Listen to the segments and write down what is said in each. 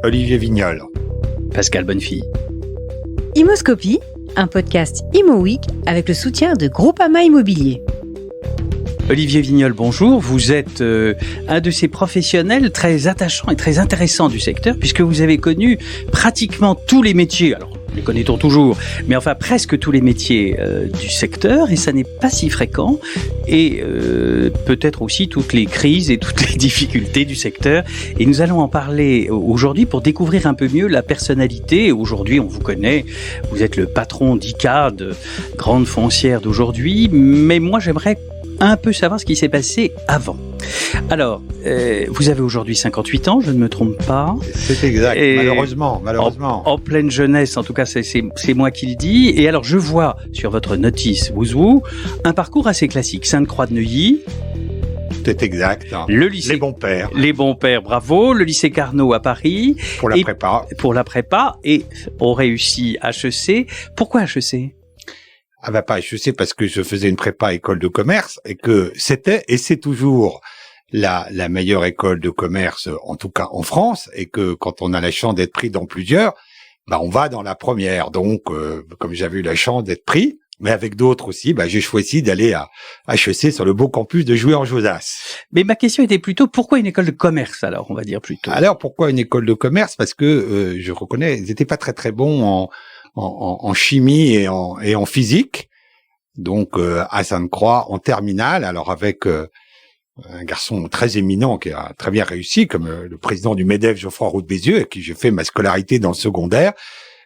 Olivier Vignol. Pascal Bonnefille. Imoscopie, un podcast Imo Week avec le soutien de Groupama Immobilier. Olivier Vignol, bonjour. Vous êtes un de ces professionnels très attachants et très intéressants du secteur puisque vous avez connu pratiquement tous les métiers. Alors, les connaît-on toujours, mais enfin presque tous les métiers du secteur et ça n'est pas si fréquent et peut-être aussi toutes les crises et toutes les difficultés du secteur. Et nous allons en parler aujourd'hui pour découvrir un peu mieux la personnalité. Aujourd'hui, on vous connaît, vous êtes le patron d'ICAD, grande foncière d'aujourd'hui, mais moi j'aimerais un peu savoir ce qui s'est passé avant. Alors, vous avez aujourd'hui 58 ans, je ne me trompe pas. C'est exact, et malheureusement. En pleine jeunesse, en tout cas, c'est moi qui le dis. Et alors, je vois sur votre notice Wouzou un parcours assez classique. Sainte-Croix de Neuilly. C'est exact. Le lycée, les bons pères. Les bons pères, bravo. Le lycée Carnot à Paris. Pour la prépa. Pour la prépa. Et on réussit HEC. Pourquoi HEC ? Ah bah pas, je sais parce que je faisais une prépa école de commerce et que c'était et c'est toujours la meilleure école de commerce, en tout cas en France, et que quand on a la chance d'être pris dans plusieurs, bah on va dans la première. Donc comme j'avais eu la chance d'être pris, mais avec d'autres aussi, bah j'ai choisi d'aller à HEC sur le beau campus de Jouy-en-Josas. Mais ma question était plutôt pourquoi une école de commerce alors, on va dire plutôt. Alors pourquoi une école de commerce ? Parce que je reconnais, ils étaient pas très bons en chimie et en physique, donc à Sainte-Croix en terminale, alors avec un garçon très éminent qui a très bien réussi, comme le président du MEDEF, Geoffroy Roux de Bézieux, avec qui j'ai fait ma scolarité dans le secondaire.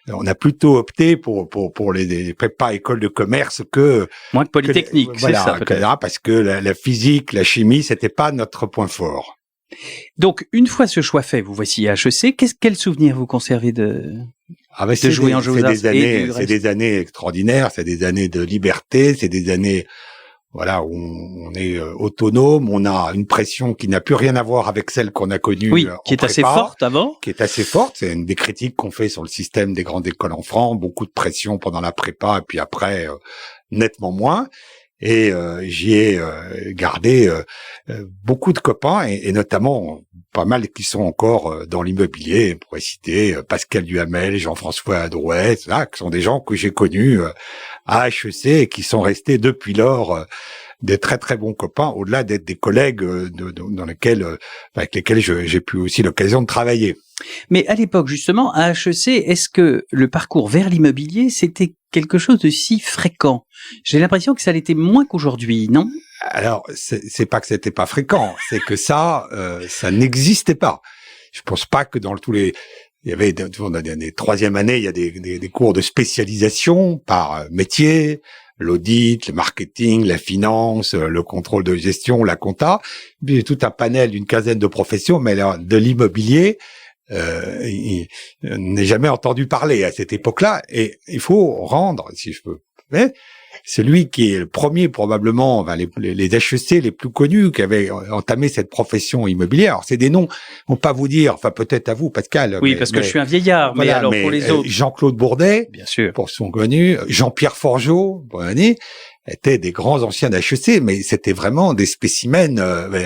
On a plutôt opté pour les prépas écoles de commerce que moins que Polytechnique, voilà, c'est ça peut-être. Parce que la physique, la chimie, c'était pas notre point fort. Donc, une fois ce choix fait, vous voici à HEC. Quel souvenir vous conservez de jouer en Josas? C'est des années extraordinaires, c'est des années de liberté, c'est des années, voilà, où on est autonome, on a une pression qui n'a plus rien à voir avec celle qu'on a connue. Oui, qui est prépa, assez forte avant. Qui est assez forte. C'est une des critiques qu'on fait sur le système des grandes écoles en France. Beaucoup de pression pendant la prépa et puis après, nettement moins. Et j'y ai gardé beaucoup de copains et notamment pas mal qui sont encore dans l'immobilier. On pourrait citer Pascal Duhamel, Jean-François Drouet, qui sont des gens que j'ai connus à HEC et qui sont restés depuis lors des très bons copains, au-delà d'être des collègues avec lesquels j'ai pu aussi l'occasion de travailler. Mais à l'époque, justement, à HEC, est-ce que le parcours vers l'immobilier, c'était quelque chose de si fréquent ? J'ai l'impression que ça l'était moins qu'aujourd'hui, non ? Alors, c'est pas que c'était pas fréquent, c'est que ça n'existait pas. Je pense pas que dans tous les... Il y avait dans les troisième années, il y a des cours de spécialisation par métier, l'audit, le marketing, la finance, le contrôle de gestion, la compta, puis tout un panel d'une quinzaine de professions, mais alors, de l'immobilier, il n'est jamais entendu parler à cette époque-là, et il faut rendre, si je peux, celui qui est le premier probablement, enfin, les HEC les plus connus qui avaient entamé cette profession immobilière. Alors c'est des noms, on pas vous dire, enfin peut-être à vous Pascal. Oui, parce que je suis un vieillard, voilà, mais alors pour les autres. Jean-Claude Bourdet, bien sûr, pour son connu, Jean-Pierre Forgeot, bonne année, étaient des grands anciens d'HEC, mais c'était vraiment des spécimens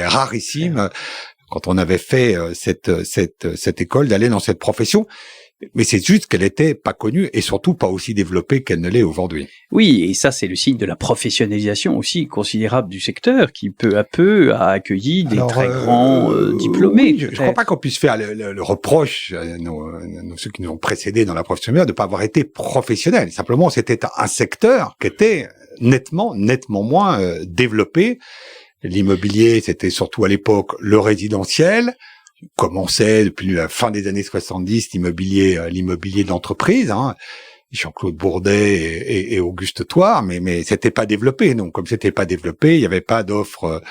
rarissimes. Quand on avait fait cette école, d'aller dans cette profession. Mais c'est juste qu'elle était pas connue et surtout pas aussi développée qu'elle ne l'est aujourd'hui. Oui, et ça c'est le signe de la professionnalisation aussi considérable du secteur qui peu à peu a accueilli des très grands diplômés. Oui, je crois pas qu'on puisse faire le reproche à ceux qui nous ont précédés dans la profession de ne pas avoir été professionnels. Simplement, c'était un secteur qui était nettement moins développé. L'immobilier, c'était surtout à l'époque le résidentiel. Commençait depuis la fin des années 70 l'immobilier d'entreprise, hein. Jean-Claude Bourdet et Auguste Thouars, mais c'était pas développé. Donc comme c'était pas développé, il y avait pas d'offre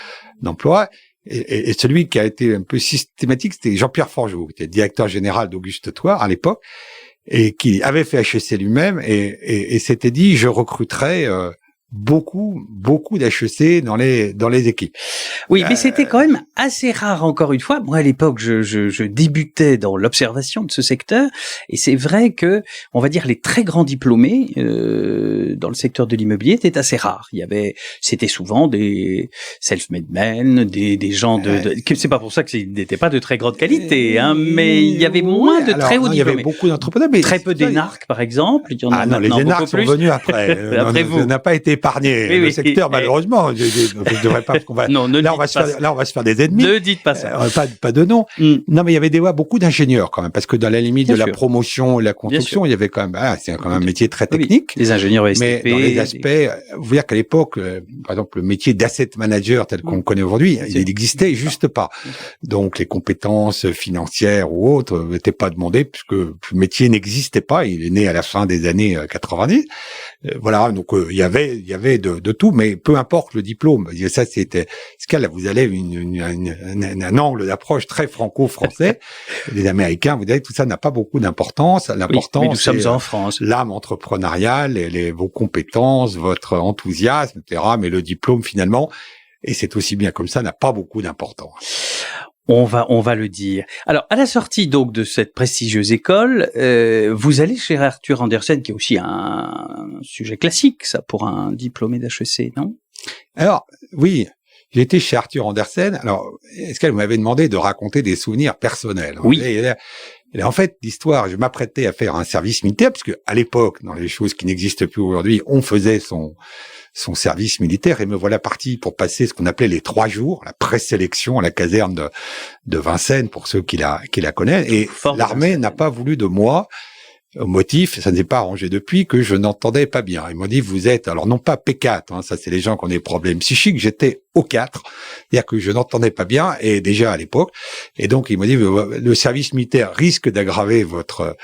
d'emploi. Et celui qui a été un peu systématique, c'était Jean-Pierre Forgeot, qui était directeur général d'Auguste Thouars à l'époque, et qui avait fait HEC lui-même et s'était dit je recruterai beaucoup d'HEC dans les équipes. Oui, mais c'était quand même assez rare, encore une fois. Moi, à l'époque, je débutais dans l'observation de ce secteur, et c'est vrai que, on va dire, les très grands diplômés dans le secteur de l'immobilier étaient assez rares. C'était souvent des self-made men, des gens c'est pas pour ça que n'était pas de très grande qualité, hein, mais il y avait moins de très hauts diplômés. Il y avait beaucoup d'entrepreneurs, mais très peu d'énarques, par exemple. Il y en a non, les énarques sont venus après. Après vous. On n'a pas été épargné. Le secteur, malheureusement, je devrais pas, parce qu'on va. Non, là, on va se faire des ennemis. Ne dites pas ça. Pas de nom. Non, mais il y avait beaucoup d'ingénieurs quand même, parce que dans la limite de la promotion et la construction, il y avait quand même, c'est quand même un métier très technique. Les ingénieurs STP. Mais dans les aspects, vous dire qu'à l'époque, par exemple, le métier d'asset manager tel qu'on le connaît aujourd'hui, il n'existait juste pas. Donc, les compétences financières ou autres n'étaient pas demandées, puisque le métier n'existait pas. Il est né à la fin des années 90. Voilà, donc il y avait de tout, mais peu importe le diplôme. Ça, c'était ce cas là. Vous avez un angle d'approche très franco-français. Les Américains, vous savez, tout ça n'a pas beaucoup d'importance. L'important, mais nous sommes en France. L'âme entrepreneuriale, vos compétences, votre enthousiasme, etc. Mais le diplôme, finalement, et c'est aussi bien comme ça, n'a pas beaucoup d'importance. On va le dire. Alors, à la sortie donc de cette prestigieuse école, vous allez chez Arthur Andersen, qui est aussi un sujet classique, ça, pour un diplômé d'HEC, non? Alors, oui, j'ai été chez Arthur Andersen. Alors, est-ce qu'elle m'avait demandé de raconter des souvenirs personnels? Oui. Et en fait, l'histoire, je m'apprêtais à faire un service militaire, parce que à l'époque, dans les choses qui n'existent plus aujourd'hui, on faisait son service militaire, et me voilà parti pour passer ce qu'on appelait les 3 jours, la présélection à la caserne de Vincennes, pour ceux qui la connaissent. Et l'armée n'a pas voulu de moi, au motif, ça ne s'est pas arrangé depuis, que je n'entendais pas bien. Ils m'ont dit, vous êtes, alors non pas P4, ça c'est les gens qui ont des problèmes psychiques, j'étais O4, c'est-à-dire que je n'entendais pas bien, et déjà à l'époque, et donc ils m'ont dit, le service militaire risque d'aggraver votre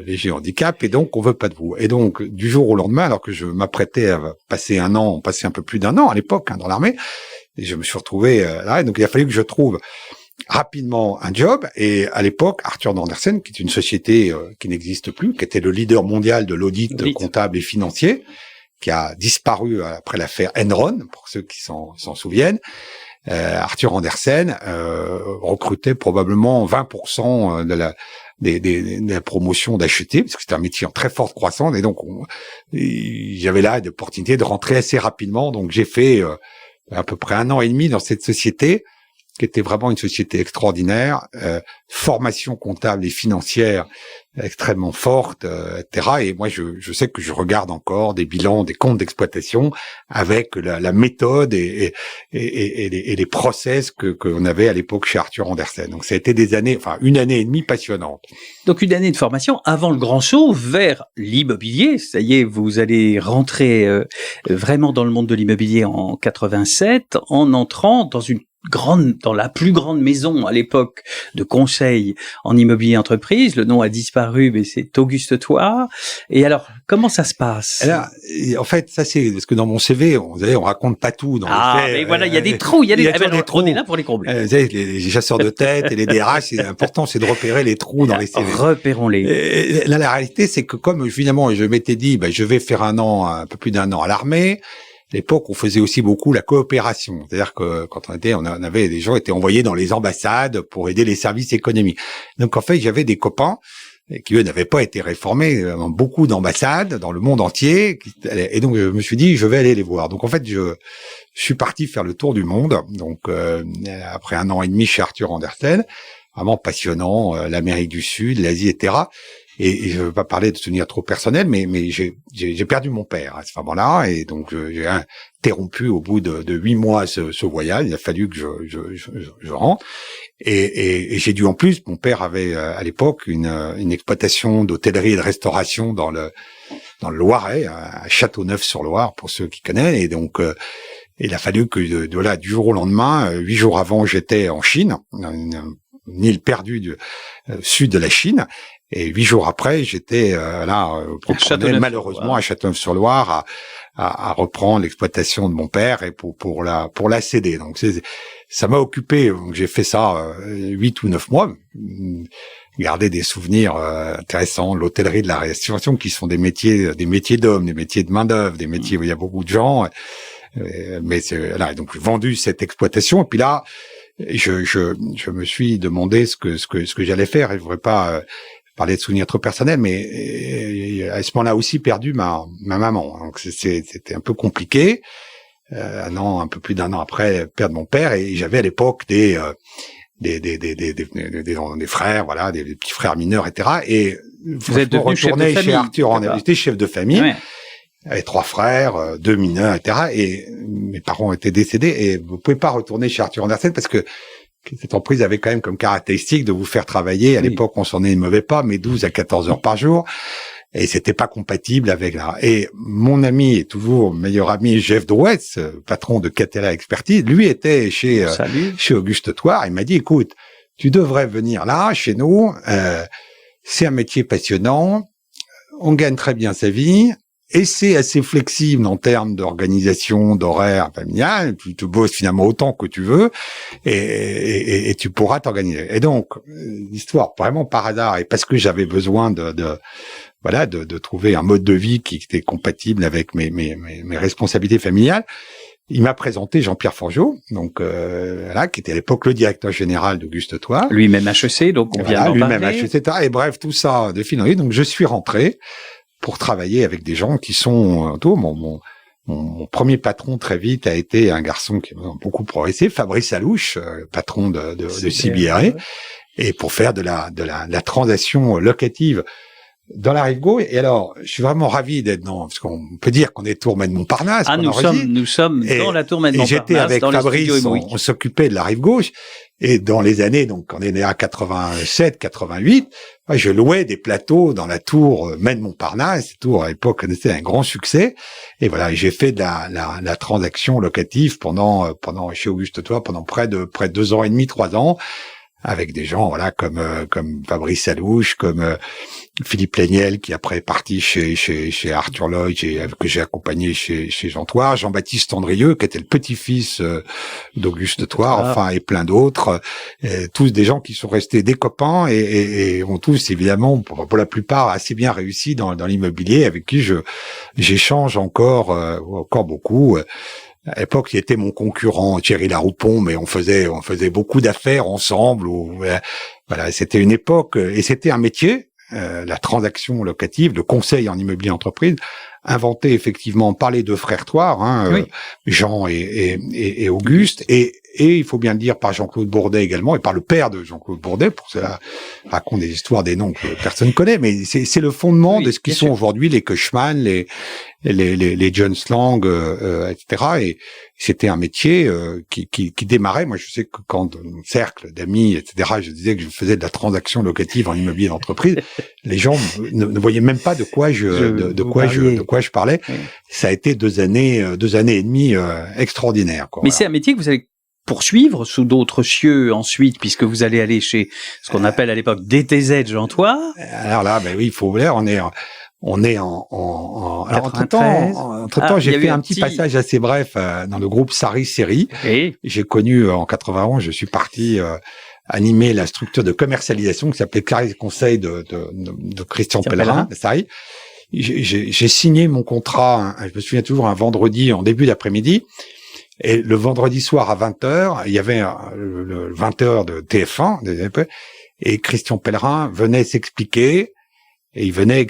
léger handicap, et donc on veut pas de vous. Et donc du jour au lendemain, alors que je m'apprêtais à passer un peu plus d'1 an à l'époque dans l'armée, et je me suis retrouvé là, et donc il a fallu que je trouve rapidement un job. Et à l'époque, Arthur Andersen, qui est une société qui n'existe plus, qui était le leader mondial de l'audit comptable et financier, qui a disparu après l'affaire Enron, pour ceux qui s'en souviennent. Arthur Andersen recrutait probablement 20% de la promotion d'acheter, parce que c'était un métier en très forte croissance, et donc j'avais là l'opportunité de rentrer assez rapidement. Donc j'ai fait à peu près 1 an et demi dans cette société, qui était vraiment une société extraordinaire, formation comptable et financière extrêmement forte, etc. Et moi, je sais que je regarde encore des bilans, des comptes d'exploitation avec la méthode et les process qu'on avait à l'époque chez Arthur Andersen. Donc, ça a été 1 année et demie passionnante. Donc, 1 année de formation avant le grand saut vers l'immobilier. Ça y est, vous allez rentrer vraiment dans le monde de l'immobilier en 87, en entrant dans la plus grande maison à l'époque de conseil en immobilier entreprise. Le nom a disparu, mais c'est Auguste Thouars. Et alors, comment ça se passe? Alors, en fait, ça c'est parce que dans mon CV, on raconte pas tout. Dans les faits, mais voilà, il y a des trous, il y a des trous. On est là pour les combler. Les chasseurs de tête et les DRH, c'est important, c'est de repérer les trous dans les CV. Repérons-les. Là, la réalité, c'est que comme finalement, je m'étais dit, je vais faire un peu plus d'1 an à l'armée. À l'époque, on faisait aussi beaucoup la coopération. C'est-à-dire que quand on avait des gens qui étaient envoyés dans les ambassades pour aider les services économiques. Donc, en fait, j'avais des copains qui, eux, n'avaient pas été réformés dans beaucoup d'ambassades dans le monde entier. Et donc, je me suis dit, je vais aller les voir. Donc, en fait, je suis parti faire le tour du monde. Donc, après 1 an et demi chez Arthur Andersen, vraiment passionnant, l'Amérique du Sud, l'Asie, etc. Et je ne veux pas parler de souvenirs trop personnels, mais j'ai perdu mon père à ce moment-là, et donc j'ai interrompu au bout de 8 mois ce voyage. Il a fallu que je rentre, et j'ai dû en plus. Mon père avait à l'époque une exploitation d'hôtellerie et de restauration dans le Loiret, à Châteauneuf-sur-Loire pour ceux qui connaissent, et donc il a fallu que du jour au lendemain, 8 jours avant, j'étais en Chine, une île perdue du sud de la Chine. Et 8 jours après, j'étais malheureusement à Châteauneuf-sur-Loire à reprendre l'exploitation de mon père et pour la céder. Donc ça m'a occupé. Donc j'ai fait ça 8 ou 9 mois. gardé des souvenirs intéressants, l'hôtellerie, de la restauration, qui sont des métiers d'hommes, des métiers de main d'œuvre, des métiers où il y a beaucoup de gens. Mais là, donc j'ai vendu cette exploitation. Et puis là, je me suis demandé ce que j'allais faire. Et je voudrais pas parler de souvenirs trop personnels, mais à ce moment-là aussi perdu ma maman. Donc c'était un peu compliqué. Un peu plus d'un an après perdre mon père, et j'avais à l'époque des frères, voilà, des petits frères mineurs, etc. Et vous êtes devenu chef de famille chez Arthur, j'étais chef de famille. Ouais. Avec 3 frères, 2 mineurs, etc. Et mes parents étaient décédés, et vous pouvez pas retourner chez Arthur Andersen parce que cette entreprise avait quand même comme caractéristique de vous faire travailler. À l'époque, on s'en émeuvait pas, mais 12 à 14 heures par jour. Et c'était pas compatible avec la... Et mon ami, et toujours meilleur ami, Jeff Drouet, patron de Catella Expertise, lui était chez Auguste Thouars. Il m'a dit, écoute, tu devrais venir là, chez nous. C'est un métier passionnant. On gagne très bien sa vie. Et c'est assez flexible en termes d'organisation, d'horaire familial. Tu te bosses finalement autant que tu veux, et tu pourras t'organiser. Et donc, l'histoire, vraiment par hasard, et parce que j'avais besoin de trouver un mode de vie qui était compatible avec mes responsabilités familiales, il m'a présenté Jean-Pierre Forgeot, donc qui était à l'époque le directeur général d'Auguste Thouars. Lui-même HEC, donc on vient d'en parler. Lui-même HEC, et bref, tout ça de fil en aiguille. Donc je suis rentré pour travailler avec des gens qui sont mon premier patron très vite a été un garçon qui m'a beaucoup progressé, Fabrice Alouche, patron de CBRE, et pour faire de la transaction locative dans la rive gauche. Et alors, je suis vraiment ravi d'être parce qu'on peut dire qu'on est Tour Maine-Montparnasse. Nous sommes dans la Tour Maine-Montparnasse. Et j'étais avec Fabrice, on s'occupait de la rive gauche. Et dans les années, donc, on est né à 87, 88, je louais des plateaux dans la Tour Maine-Montparnasse. Cette tour, à l'époque, connaissait un grand succès. Et voilà, j'ai fait de la transaction locative pendant chez Auguste Thouars pendant près de 2 ans et demi, 3 ans. Avec des gens, voilà, comme Fabrice Alouche, comme Philippe Léniel, qui après est parti chez Arthur Lloyd, que j'ai accompagné chez Jean Thouars, Jean-Baptiste Andrieux, qui était le petit-fils d'Auguste Thouars, enfin, et plein d'autres, tous des gens qui sont restés des copains et ont tous, évidemment, pour la plupart, assez bien réussi dans l'immobilier, avec qui j'échange encore beaucoup. À l'époque, il était mon concurrent, Thierry Laroupon, mais on faisait beaucoup d'affaires ensemble. Voilà, c'était une époque, et c'était un métier, la transaction locative, le conseil en immobilier entreprise, inventé effectivement par les 2 frères Thouars, Jean et Auguste, et il faut bien le dire par Jean-Claude Bourdet également, et par le père de Jean-Claude Bourdet, pour cela raconte des histoires, des noms que personne connaît, mais c'est le fondement de ce qui sont aujourd'hui les Kochman, les John Slang, etc. Et c'était un métier qui démarrait. Moi, je sais que quand dans mon cercle d'amis, etc., je disais que je faisais de la transaction locative en immobilier d'entreprise, les gens ne voyaient même pas de quoi je parlais. Oui. Ça a été 2 années et demie extraordinaires. Mais voilà. C'est un métier que vous allez poursuivre sous d'autres cieux ensuite, puisque vous allez aller chez ce qu'on appelle à l'époque DTZ Jean Thouars. Alors là, oui, il faut voir, on est en alors entre-temps, j'ai fait un petit passage assez bref dans le groupe Sari Série. J'ai connu en 91, je suis parti animer la structure de commercialisation qui s'appelait Carré Conseil de Christian Pellerin, Sari. J'ai signé mon contrat, je me souviens toujours, un vendredi en début d'après-midi. Et le vendredi soir à 20h, il y avait le 20h de TF1, et Christian Pellerin venait s'expliquer. Et il venait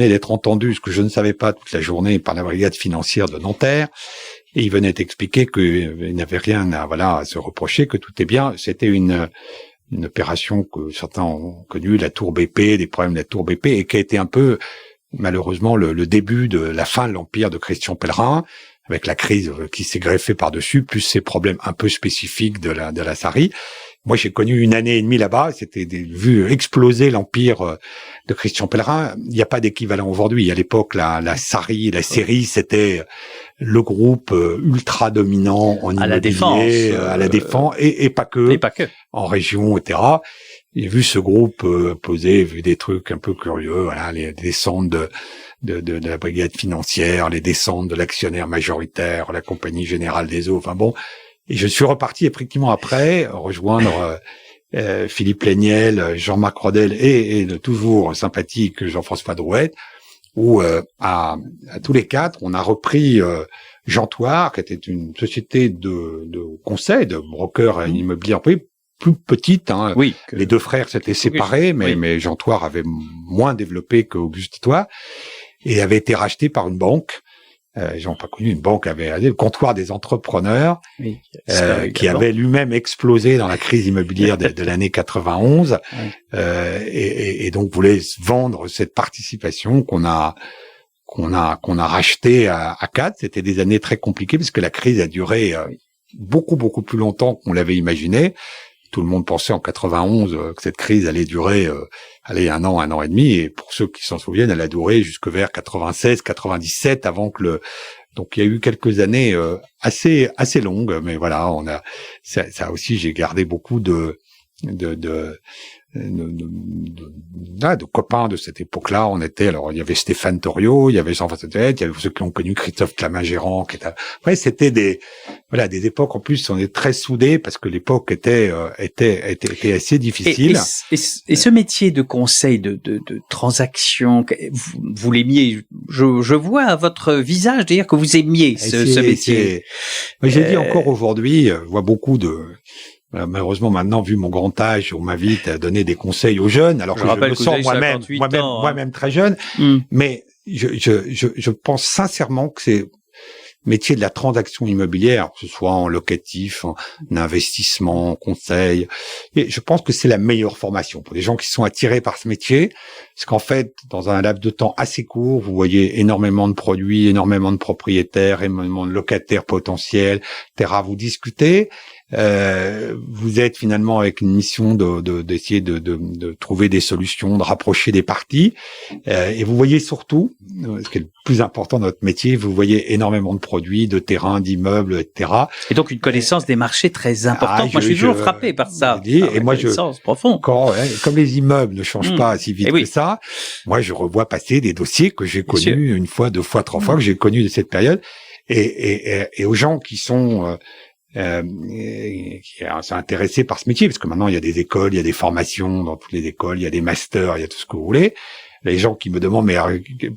d'être entendu, ce que je ne savais pas toute la journée, par la brigade financière de Nanterre. Et il venait expliquer qu'il n'avait rien à se reprocher, que tout est bien. C'était une opération que certains ont connue, la Tour BP, des problèmes de la Tour BP, et qui a été un peu, malheureusement, le début de la fin de l'empire de Christian Pellerin, avec la crise qui s'est greffée par-dessus, plus ces problèmes un peu spécifiques de la Sari. Moi, j'ai connu 1 année et demie là-bas. C'était vu exploser l'empire de Christian Pellerin. Il n'y a pas d'équivalent aujourd'hui. À l'époque, la Sari, la série, c'était le groupe ultra dominant en immobilier, à la défense, et pas que, en région, etc. J'ai vu ce groupe poser, vu des trucs un peu curieux, voilà, les descentes de la brigade financière, les descentes de l'actionnaire majoritaire, la Compagnie Générale des Eaux, enfin bon. Et je suis reparti effectivement après rejoindre Philippe Léniel, Jean-Marc Rodel et le toujours sympathique Jean-François Drouet, où à tous les quatre, on a repris Jantoire, qui était une société de conseil, de broker immobilier plus petite. Hein. Oui. Les deux frères s'étaient séparés, mais Jantoire avait moins développé qu'Auguste Itoy, et avait été racheté par une banque. Ils n'ont pas connu, une banque avait le comptoir des entrepreneurs, qui avait lui-même explosé dans la crise immobilière de l'année 91, et donc voulait vendre cette participation qu'on a racheté à 4. C'était des années très compliquées parce que la crise a duré beaucoup plus longtemps qu'on l'avait imaginé. Tout le monde pensait en 91 que cette crise allait durer un an et demi, et pour ceux qui s'en souviennent, elle a duré jusque vers 96, 97 avant que donc il y a eu quelques années assez longues, mais voilà, ça aussi, j'ai gardé beaucoup de copains de cette époque-là. Il y avait Stéphane Thoriot, il y avait Jean-François Drouet, il y avait ceux qui ont connu Christophe Clamingérand, après c'était des époques, en plus on est très soudés parce que l'époque était assez difficile. Et ce métier de conseil, de transaction, vous l'aimiez, je vois à votre visage d'ailleurs que vous aimiez ce métier. J'ai dit encore aujourd'hui, je vois beaucoup malheureusement, maintenant, vu mon grand âge, on m'invite à donner des conseils aux jeunes. Alors je me sens moi-même très jeune, mais je pense sincèrement que c'est métier de la transaction immobilière, que ce soit en locatif, en investissement, en conseil. Et je pense que c'est la meilleure formation pour les gens qui sont attirés par ce métier. Parce qu'en fait, dans un laps de temps assez court, vous voyez énormément de produits, énormément de propriétaires, énormément de locataires potentiels, etc. Vous discutez. Vous êtes finalement avec une mission d'essayer de trouver des solutions, de rapprocher des parties, et vous voyez surtout, ce qui est le plus important dans notre métier, vous voyez énormément de produits, de terrains, d'immeubles, etc. Et donc une connaissance des marchés très importante. Moi, je suis toujours frappé par ça. Et moi, profonde. Comme les immeubles ne changent pas si vite que ça, moi, je revois passer des dossiers que j'ai connus une fois, 2 fois, 3 fois, que j'ai connus de cette période, et aux gens qui sont qui sont intéressés par ce métier, parce que maintenant il y a des écoles, il y a des formations dans toutes les écoles, il y a des masters, il y a tout ce que vous voulez. Les gens qui me demandent mais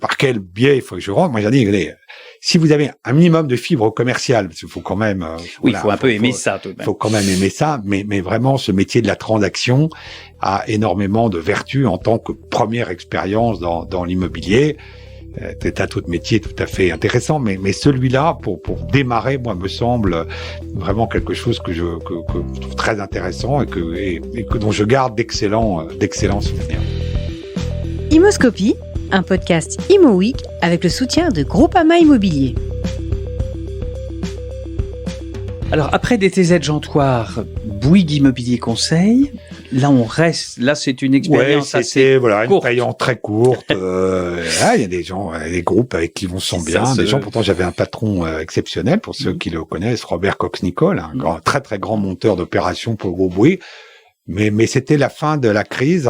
par quel biais il faut que je rentre, moi j'ai dit écoutez, si vous avez un minimum de fibre commerciale, parce qu'il faut quand même il faut un peu aimer ça tout de même. Faut quand même aimer ça, mais vraiment ce métier de la transaction a énormément de vertus en tant que première expérience dans l'immobilier. C'est un autre métier tout à fait intéressant, mais celui-là, pour démarrer, moi, me semble vraiment quelque chose que je trouve très intéressant et que dont je garde d'excellents souvenirs. Imoscopie, un podcast Imo Week avec le soutien de Groupama Immobilier. Alors, après DTZ Jantoire, Bouygues Immobilier Conseil, là c'est une expérience assez courte. Une expérience très courte. Il y a des gens, des groupes avec qui on se sent bien. Des gens, pourtant j'avais un patron exceptionnel, pour ceux qui le connaissent, Robert Cox-Nicole, un très très grand monteur d'opérations pour le groupe Bouygues. Mais c'était la fin de la crise.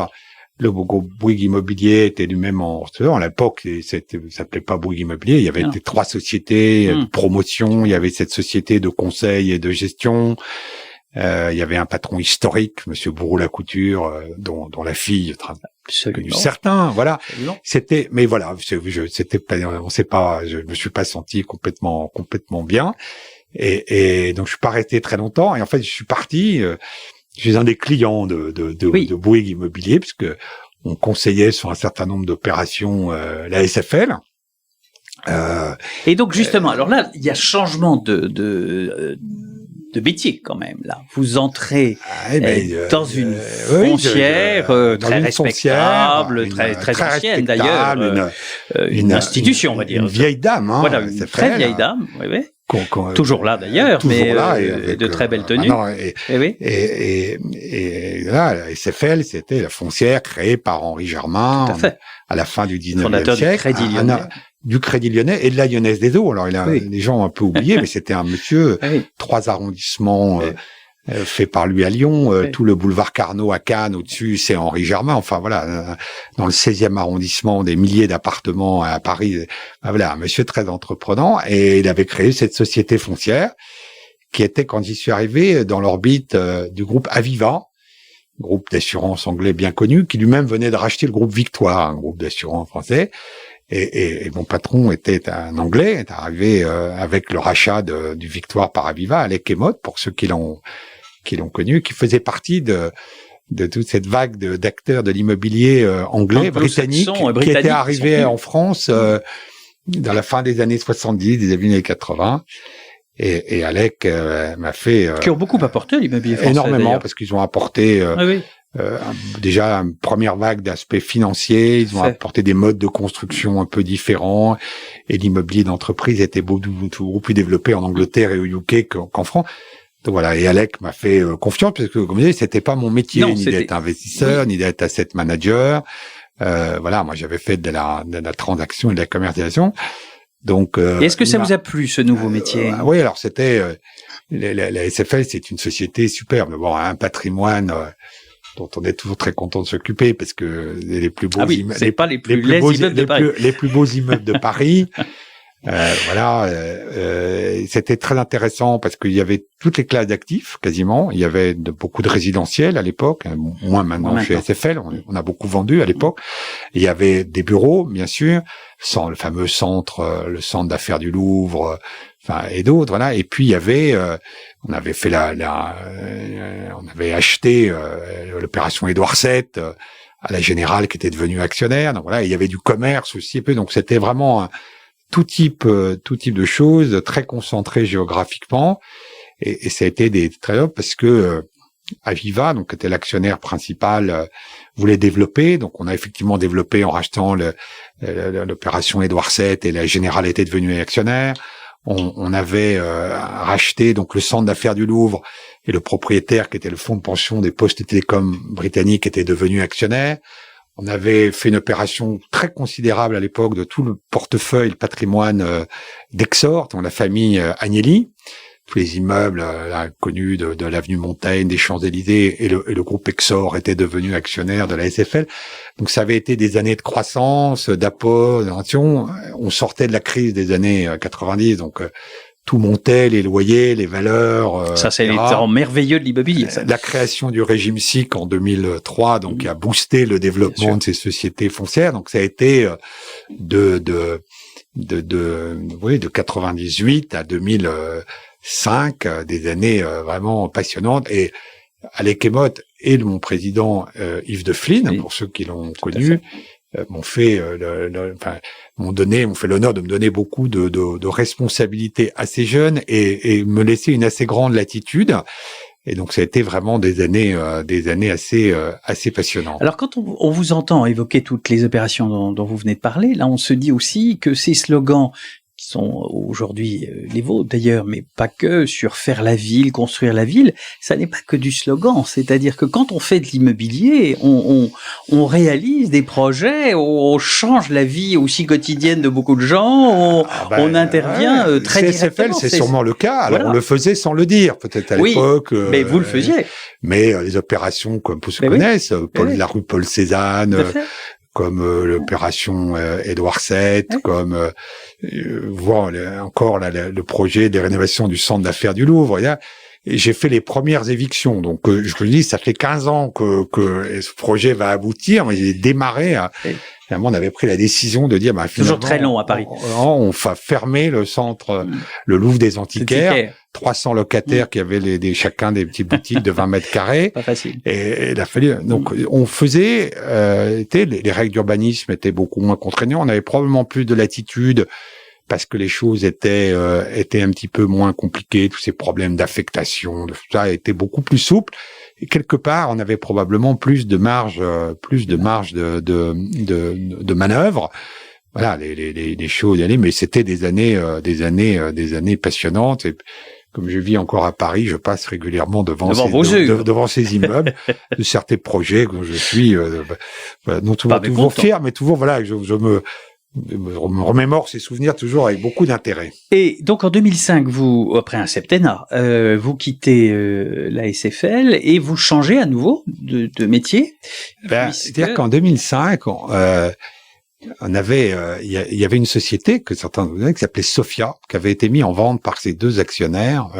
Le groupe Bouygues Immobilier était lui-même à l'époque, ça s'appelait pas Bouygues Immobilier, il y avait 3 sociétés de promotion, il y avait cette société de conseil et de gestion, il y avait un patron historique, monsieur Bourreau-Lacouture, dont la fille connu certains, voilà. Absolument. Mais voilà, je me suis pas senti complètement bien, et donc je suis pas resté très longtemps, et en fait je suis parti. Je suis un des clients de Bouygues Immobilier, puisque on conseillait sur un certain nombre d'opérations la SFL. Et donc justement, alors là, il y a changement de métier quand même. Là, vous entrez dans une foncière très respectable, très ancienne d'ailleurs, une institution, on va dire. Une vieille dame, hein. Voilà, une très vieille dame. Oui. Toujours là d'ailleurs, mais là, de très belles tenues. Et là, la SFL, c'était la foncière créée par Henri Germain à la fin du 19e siècle, du Crédit Lyonnais et de la Lyonnaise des Eaux. Alors les gens ont un peu oublié, mais c'était un monsieur, 3 arrondissements fait par lui à Lyon, tout le boulevard Carnot à Cannes, au-dessus, c'est Henri Germain. Enfin, voilà, dans le 16e arrondissement, des milliers d'appartements à Paris. Voilà, un monsieur très entreprenant. Et il avait créé cette société foncière qui était, quand j'y suis arrivé, dans l'orbite du groupe Aviva, groupe d'assurance anglais bien connu, qui lui-même venait de racheter le groupe Victoire, un groupe d'assurance français. Et mon patron était un Anglais, est arrivé avec le rachat du Victoire par Aviva, Alec Emmott, pour ceux qui l'ont connu, qui faisait partie de toute cette vague d'acteurs de l'immobilier anglais, britannique, qui était arrivé en France dans la fin des années 70, des années 80. Et Alec m'a fait... qui ont beaucoup apporté l'immobilier français. Énormément, d'ailleurs. parce qu'ils ont apporté déjà une première vague d'aspects financiers, ils ont apporté des modes de construction un peu différents, et l'immobilier d'entreprise était beaucoup plus développé en Angleterre et au UK qu'en France. Donc voilà, et Alec m'a fait confiance, parce que comme je disais, c'était pas mon métier, ni d'être investisseur, ni d'être asset manager. Voilà, moi j'avais fait de la transaction et de la commercialisation. Donc, et est-ce que ça vous a plu, ce nouveau métier? Oui, alors c'était la SFL, c'est une société superbe, d'avoir un patrimoine dont on est toujours très content de s'occuper, parce que les plus beaux immeubles, c'est pas les plus beaux immeubles de Paris. Les plus beaux immeubles de Paris. Voilà, c'était très intéressant parce qu'il y avait toutes les classes d'actifs quasiment. Il y avait beaucoup de résidentiels à l'époque, moins maintenant chez SFL. On a beaucoup vendu à l'époque. Il y avait des bureaux, bien sûr, sans le fameux centre, le centre d'affaires du Louvre, et d'autres. Voilà. Et puis il y avait, on avait fait on avait acheté l'opération Édouard VII à la Générale qui était devenue actionnaire. Donc voilà, il y avait du commerce aussi un peu. Donc c'était vraiment tout type de choses, très concentré géographiquement, et ça a été des très top parce que Aviva, donc qui était l'actionnaire principal, voulait développer. Donc on a effectivement développé en rachetant l'opération Édouard VII, et la Générale était devenue actionnaire. On avait racheté donc le centre d'affaires du Louvre, et le propriétaire qui était le fonds de pension des Postes et Télécoms britanniques était devenu actionnaire. On avait fait une opération très considérable à l'époque de tout le portefeuille, le patrimoine d'Exor, dans la famille Agnelli, tous les immeubles connus de l'avenue Montaigne, des Champs-Élysées, et le groupe Exor était devenu actionnaire de la SFL. Donc ça avait été des années de croissance, d'apport, d'innovation. On sortait de la crise des années 90, donc tout montait, les loyers, les valeurs. Ça, c'est les temps merveilleux de l'immobilier. La création du régime SIC en 2003, donc qui a boosté le développement de ces sociétés foncières. Donc ça a été de 98 à 2005, des années vraiment passionnantes. Et Alec Emmott et mon président Yves de Flin, pour ceux qui l'ont connu, m'ont fait m'ont fait l'honneur de me donner beaucoup de responsabilités assez jeunes, et me laisser une assez grande latitude. Et donc ça a été vraiment des années assez passionnantes. Alors quand on vous entend évoquer toutes les opérations dont vous venez de parler, là on se dit aussi que ces slogans qui sont aujourd'hui les vôtres d'ailleurs, mais pas que, sur faire la ville, construire la ville, ça n'est pas que du slogan. C'est-à-dire que quand on fait de l'immobilier, on réalise des projets, on change la vie aussi quotidienne de beaucoup de gens, on intervient très directement. C'est sûrement le cas. Alors on le faisait sans le dire, peut-être à l'époque. Mais vous le faisiez. Mais les opérations comme tous se connaissent, la rue Paul Cézanne, comme l'opération Édouard VII, comme voir encore le projet des rénovations du centre d'affaires du Louvre. Et j'ai fait les premières évictions. Donc je me dis, ça fait 15 ans que ce projet va aboutir, mais j'ai démarré. Finalement, on avait pris la décision de dire, toujours très long à Paris. On va fermer le centre, le Louvre des Antiquaires. 300 locataires qui avaient chacun des petites boutiques de 20 mètres carrés. Pas facile. Et il a fallu, donc, on faisait, les règles d'urbanisme étaient beaucoup moins contraignantes. On avait probablement plus de latitude parce que les choses étaient un petit peu moins compliquées. Tous ces problèmes d'affectation, tout ça étaient beaucoup plus souples. Et quelque part, on avait probablement plus de marge de manœuvre. Voilà, les choses y allaient, mais c'était des années passionnantes. Et comme je vis encore à Paris, je passe régulièrement devant ces immeubles, de certains projets dont je suis non toujours fier, mais toujours je me remémore ces souvenirs toujours avec beaucoup d'intérêt. Et donc en 2005, vous, après un septennat, vous quittez la SFL et vous changez à nouveau de métier. C'est-à-dire qu'en 2005, on avait, il y avait une société que certains vous connaissent qui s'appelait Sophia, qui avait été mise en vente par ses deux actionnaires,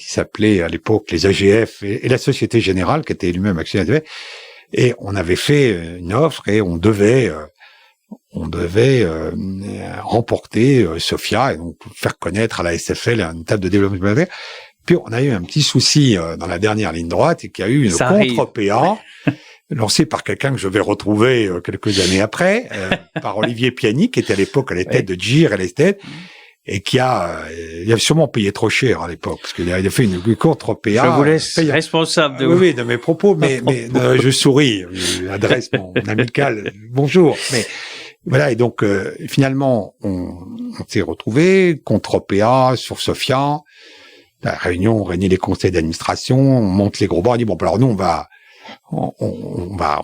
qui s'appelait à l'époque les AGF et la Société Générale, qui était lui-même actionnaire. Et on avait fait une offre et on devait remporter Sofia et donc faire connaître à la SFL une table de développement. Puis on a eu un petit souci dans la dernière ligne droite et qu'il y a eu une contre-PA lancée par quelqu'un que je vais retrouver quelques années après, par Olivier Piani, qui était à l'époque à la tête de GIR et l'Esthète, et il a sûrement payé trop cher à l'époque, parce qu'il a fait une contre-PA. Je vous laisse responsable de oui, de mes propos, mais je souris, j'adresse mon amical bonjour. Mais voilà, et donc finalement, on s'est retrouvés, contre-PA sur Sofia, la réunion, on réunit les conseils d'administration, on monte les gros bras, on dit bon, alors nous on va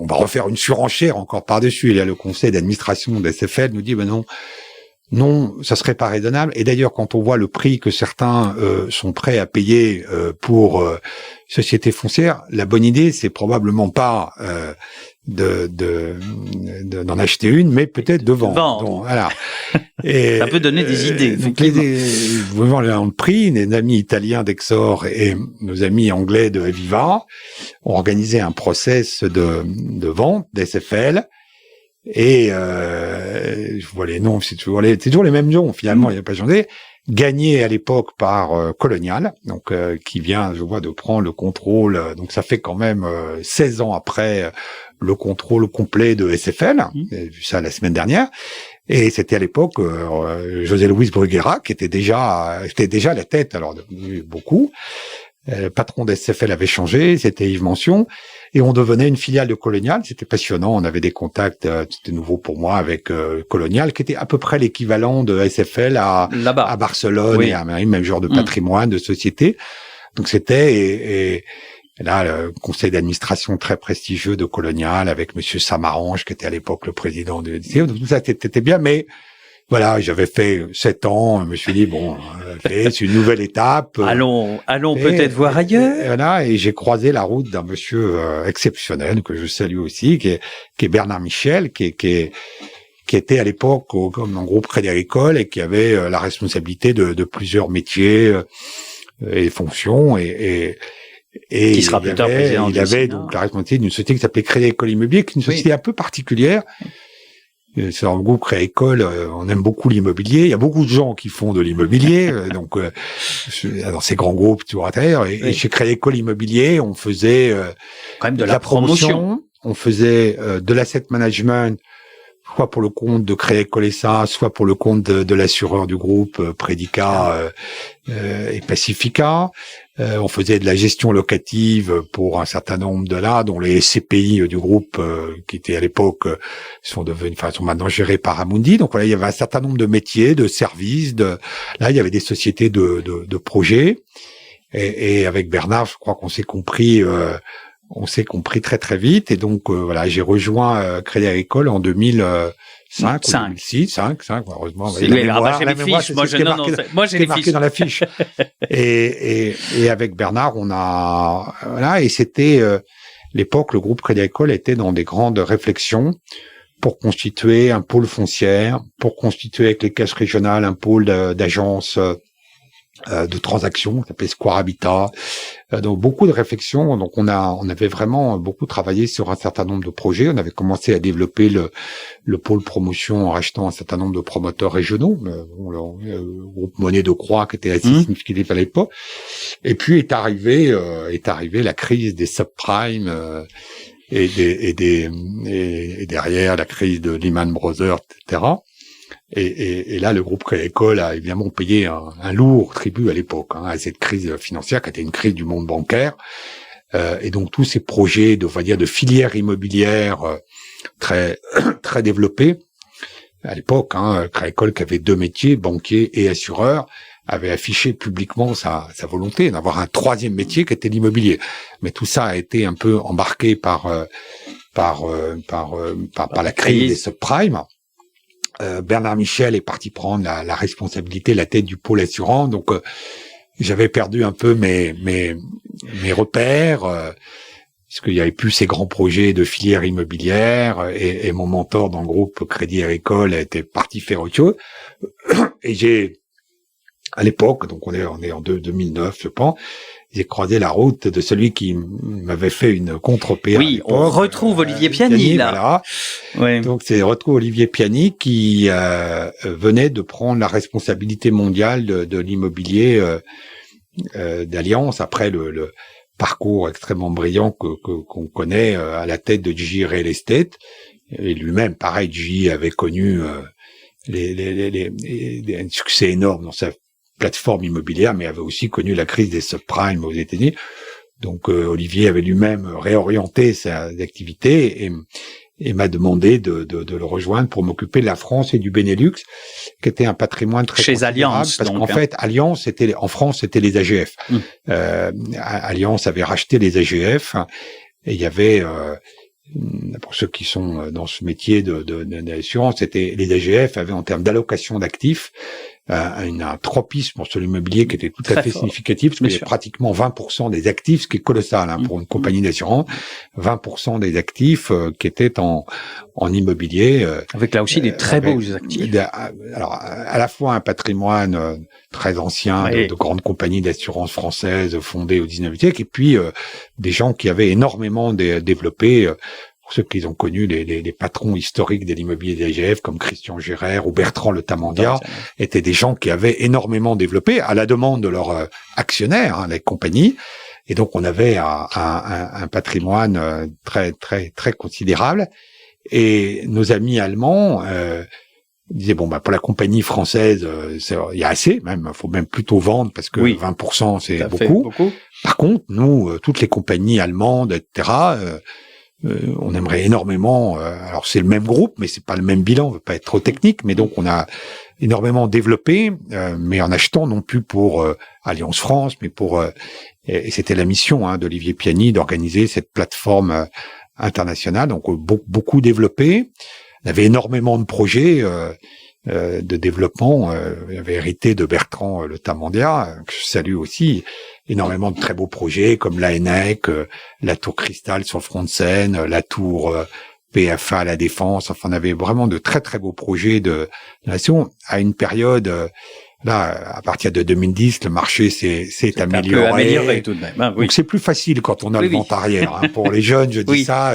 refaire une surenchère encore par-dessus. Et là, le conseil d'administration de SFL nous dit non, ça serait pas raisonnable. Et d'ailleurs, quand on voit le prix que certains sont prêts à payer pour société foncière, la bonne idée, c'est probablement pas d'en acheter une, mais peut-être de vendre. Donc, voilà. Et, ça peut donner des idées. Donc vraiment, là, on le prix. Les amis italiens d'Exor et nos amis anglais de Aviva ont organisé un process de vente d'SFL. Et je vois les noms, c'est toujours les mêmes noms finalement, il n'y a pas changé. Gagné à l'époque par Colonial, donc qui vient, je vois, de prendre le contrôle. Donc ça fait quand même 16 ans après le contrôle complet de SFL. J'ai vu ça la semaine dernière. Et c'était à l'époque José Luis Bruguera qui était déjà à la tête, alors beaucoup. Le patron de SFL avait changé, c'était Yves Mention, et on devenait une filiale de Colonial. C'était passionnant, on avait des contacts, c'était nouveau pour moi, avec Colonial, qui était à peu près l'équivalent de SFL à Barcelone, et à même genre de patrimoine, de société. Donc c'était, et là, le conseil d'administration très prestigieux de Colonial, avec monsieur Samarange, qui était à l'époque le président de l'EDC. Donc tout ça, c'était bien, mais voilà, j'avais fait 7 ans, je me suis dit, bon, c'est une nouvelle étape. Allons peut-être voir ailleurs. Et voilà, et j'ai croisé la route d'un monsieur exceptionnel, que je salue aussi, qui est Bernard Michel, qui était à l'époque comme dans le groupe Crédit Agricole et qui avait la responsabilité de plusieurs métiers et fonctions et qui sera plus tard président. Il avait donc la responsabilité d'une société qui s'appelait Crédit Agricole Immobilier, qui est une société un peu particulière. C'est un groupe Crédit Agricole, on aime beaucoup l'immobilier. Il y a beaucoup de gens qui font de l'immobilier, donc dans ces grands groupes toujours à terre. Et chez Crédit Agricole Immobilier, on faisait quand même de la promotion. On faisait de l'asset management, soit pour le compte de Crédit Agricole SA, soit pour le compte de l'assureur du groupe Predica et Pacifica. On faisait de la gestion locative pour un certain nombre de là, dont les SCPI du groupe qui étaient à l'époque sont maintenant gérés par Amundi. Donc voilà, il y avait un certain nombre de métiers, de services. Là, il y avait des sociétés de projets. Et avec Bernard, je crois qu'on s'est compris. On s'est compris très très vite. Et donc voilà, j'ai rejoint Crédit Agricole en 2005 ou 2006, heureusement. J'ai les fiches. Moi, j'ai les marqué fiches dans la fiche. et avec Bernard, et c'était l'époque, le groupe Crédit Agricole était dans des grandes réflexions pour constituer un pôle foncière, pour constituer avec les caisses régionales un pôle d'agences de transactions, qui s'appelait Square Habitat. Donc beaucoup de réflexions. Donc on avait vraiment beaucoup travaillé sur un certain nombre de projets. On avait commencé à développer le pôle promotion en rachetant un certain nombre de promoteurs régionaux. Le groupe Monet de Croix qui était assez significatif à l'époque. Et puis est arrivée la crise des subprimes et derrière la crise de Lehman Brothers, etc. Et là, le groupe Crédit Agricole a évidemment payé un lourd tribut à l'époque, à cette crise financière qui était une crise du monde bancaire. Et donc tous ces projets de filières immobilières très très développés à l'époque, Crédit Agricole qui avait 2 métiers, banquier et assureur, avait affiché publiquement sa volonté d'avoir un 3e métier qui était l'immobilier. Mais tout ça a été un peu embarqué par la crise des subprimes. Bernard Michel est parti prendre la responsabilité, la tête du pôle assurant. Donc, j'avais perdu un peu mes repères, parce qu'il y avait plus ces grands projets de filière immobilière, et mon mentor dans le groupe Crédit Agricole était parti faire autre chose. Et j'ai à l'époque, donc on est en 2009, je pense. J'ai croisé la route de celui qui m'avait fait une contre-PR. Oui, on retrouve Olivier Piani, là. Voilà. Ouais. Donc, c'est retrouve Olivier Piani qui venait de prendre la responsabilité mondiale de l'immobilier d'Allianz après le parcours extrêmement brillant qu'on connaît à la tête de GE Real Estate. Et lui-même, pareil, GE avait connu un succès énorme dans sa plateforme immobilière, mais avait aussi connu la crise des subprimes aux États-Unis. Donc Olivier avait lui-même réorienté ses activités et m'a demandé de le rejoindre pour m'occuper de la France et du Benelux, qui était un patrimoine très chez Allianz. Parce qu'en fait, Allianz en France, c'était les AGF. Allianz avait racheté les AGF et il y avait pour ceux qui sont dans ce métier d'assurance, c'était les AGF avaient en termes d'allocation d'actifs un tropisme sur l'immobilier qui était tout à fait significatif, parce qu'il y avait pratiquement 20% des actifs, ce qui est colossal pour une compagnie d'assurance, 20% des actifs qui étaient en immobilier. Avec là aussi des très beaux actifs. Alors, à la fois un patrimoine très ancien de grandes compagnies d'assurance françaises fondées au 19e siècle, et puis des gens qui avaient énormément développé. Pour ceux qui ont connu les patrons historiques de l'immobilier des AGF, comme Christian Gérard ou Bertrand Le Tamandia, étaient des gens qui avaient énormément développé à la demande de leurs actionnaires, les compagnies. Et donc, on avait un patrimoine très, très, très considérable. Et nos amis allemands disaient, bon, pour la compagnie française, il y a assez, même, faut même plutôt vendre parce que 20%, c'est beaucoup. Par contre, nous, toutes les compagnies allemandes, etc., on aimerait énormément. Alors c'est le même groupe, mais c'est pas le même bilan. On veut pas être trop technique, mais donc on a énormément développé, mais en achetant non plus pour Allianz France, mais pour et c'était la mission d'Olivier Piani d'organiser cette plateforme internationale. Donc beaucoup développé. On avait énormément de projets de développement. Il avait hérité de Bertrand Le Tamandia, que je salue aussi. Énormément de très beaux projets comme l'ANEC, la Tour Cristal sur le front de Seine, la Tour PFA à la Défense. Enfin, on avait vraiment de très très beaux projets de nation à une période. Là, à partir de 2010, le marché s'est amélioré. Un peu amélioré tout de même. Donc c'est plus facile quand on a le vent arrière. Pour les jeunes, je dis ça.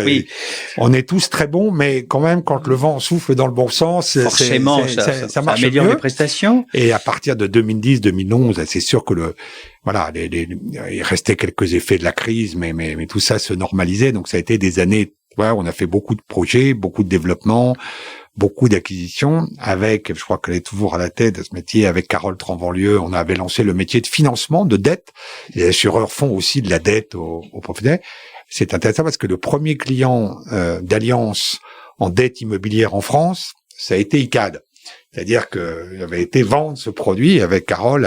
On est tous très bons, mais quand même, quand le vent souffle dans le bon sens, forcément, ça marche améliore mieux. Les prestations. Et à partir de 2010-2011, c'est sûr que il restait quelques effets de la crise, mais tout ça se normalisait. Donc ça a été des années. On a fait beaucoup de projets, beaucoup de développement, beaucoup d'acquisitions. Avec, je crois qu'elle est toujours à la tête de ce métier, avec Carole Tranvanlieu, on avait lancé le métier de financement de dette. Les assureurs font aussi de la dette aux professionnels. C'est intéressant parce que le premier client d'Allianz en dette immobilière en France, ça a été ICAD. C'est-à-dire que j'avais été vendre ce produit avec Carole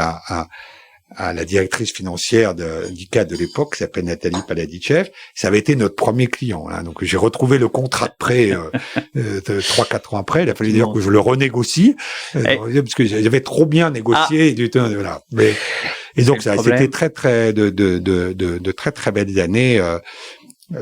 à la directrice financière d'ICAD de l'époque, qui s'appelle Nathalie Paladichev. Ça avait été notre premier client. Donc j'ai retrouvé le contrat de prêt 3-4 ans après. Il a fallu dire que je le renégocie parce que j'avais trop bien négocié. Voilà. Et donc ça, c'était très très de très très belles années.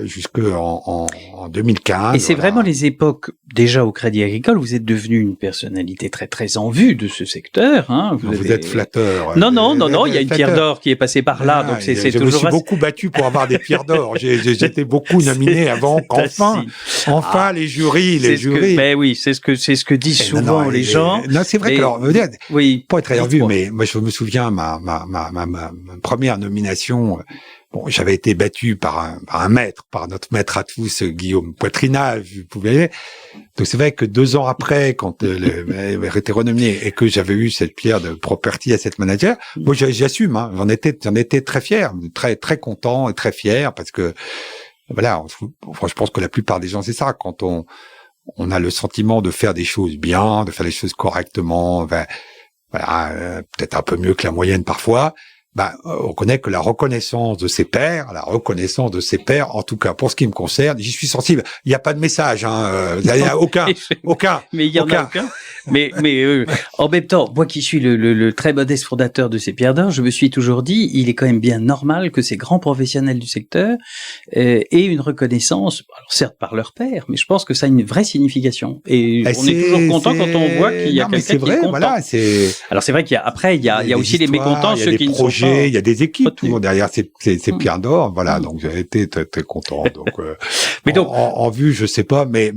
Jusqu'en 2015. Et c'est vraiment les époques, déjà au Crédit Agricole, vous êtes devenu une personnalité très très en vue de ce secteur. Vous êtes flatteur. Non, il y a une pierre d'or qui est passée par là, donc c'est toujours... Je me suis beaucoup battu pour avoir des pierres d'or. J'étais beaucoup nominé avant qu'enfin les jurys. Mais oui, c'est ce que disent souvent les gens. Non, c'est vrai que alors, pas être en vue, mais moi je me souviens ma première nomination. Bon, j'avais été battu par notre maître à tous, Guillaume Poitrinal, vous pouvez. Donc c'est vrai que 2 ans après, quand elle était renommé et que j'avais eu cette pierre de property asset manager, moi j'assume, j'en étais très fier, très très content et très fier parce que voilà, je pense que la plupart des gens c'est ça, quand on a le sentiment de faire des choses bien, de faire les choses correctement, peut-être un peu mieux que la moyenne parfois. on connaît que la reconnaissance de ses pairs, en tout cas pour ce qui me concerne, j'y suis sensible. Il n'y a pas de message, hein, il n'y a aucun. Mais il y en a aucun. Mais en même temps, moi qui suis le très modeste fondateur de ces pierres d'or, je me suis toujours dit, il est quand même bien normal que ces grands professionnels du secteur aient une reconnaissance, alors certes par leur pairs, mais je pense que ça a une vraie signification. Et on est toujours content quand on voit qu'il y a quelqu'un qui est content. Voilà, alors c'est vrai qu'il y a aussi les mécontents, ceux qui ne sont pas. Il y a des équipes, tout le monde derrière ces pierres d'or, voilà. Donc j'ai été très, très content. Donc, mais donc en vue, je sais pas, mais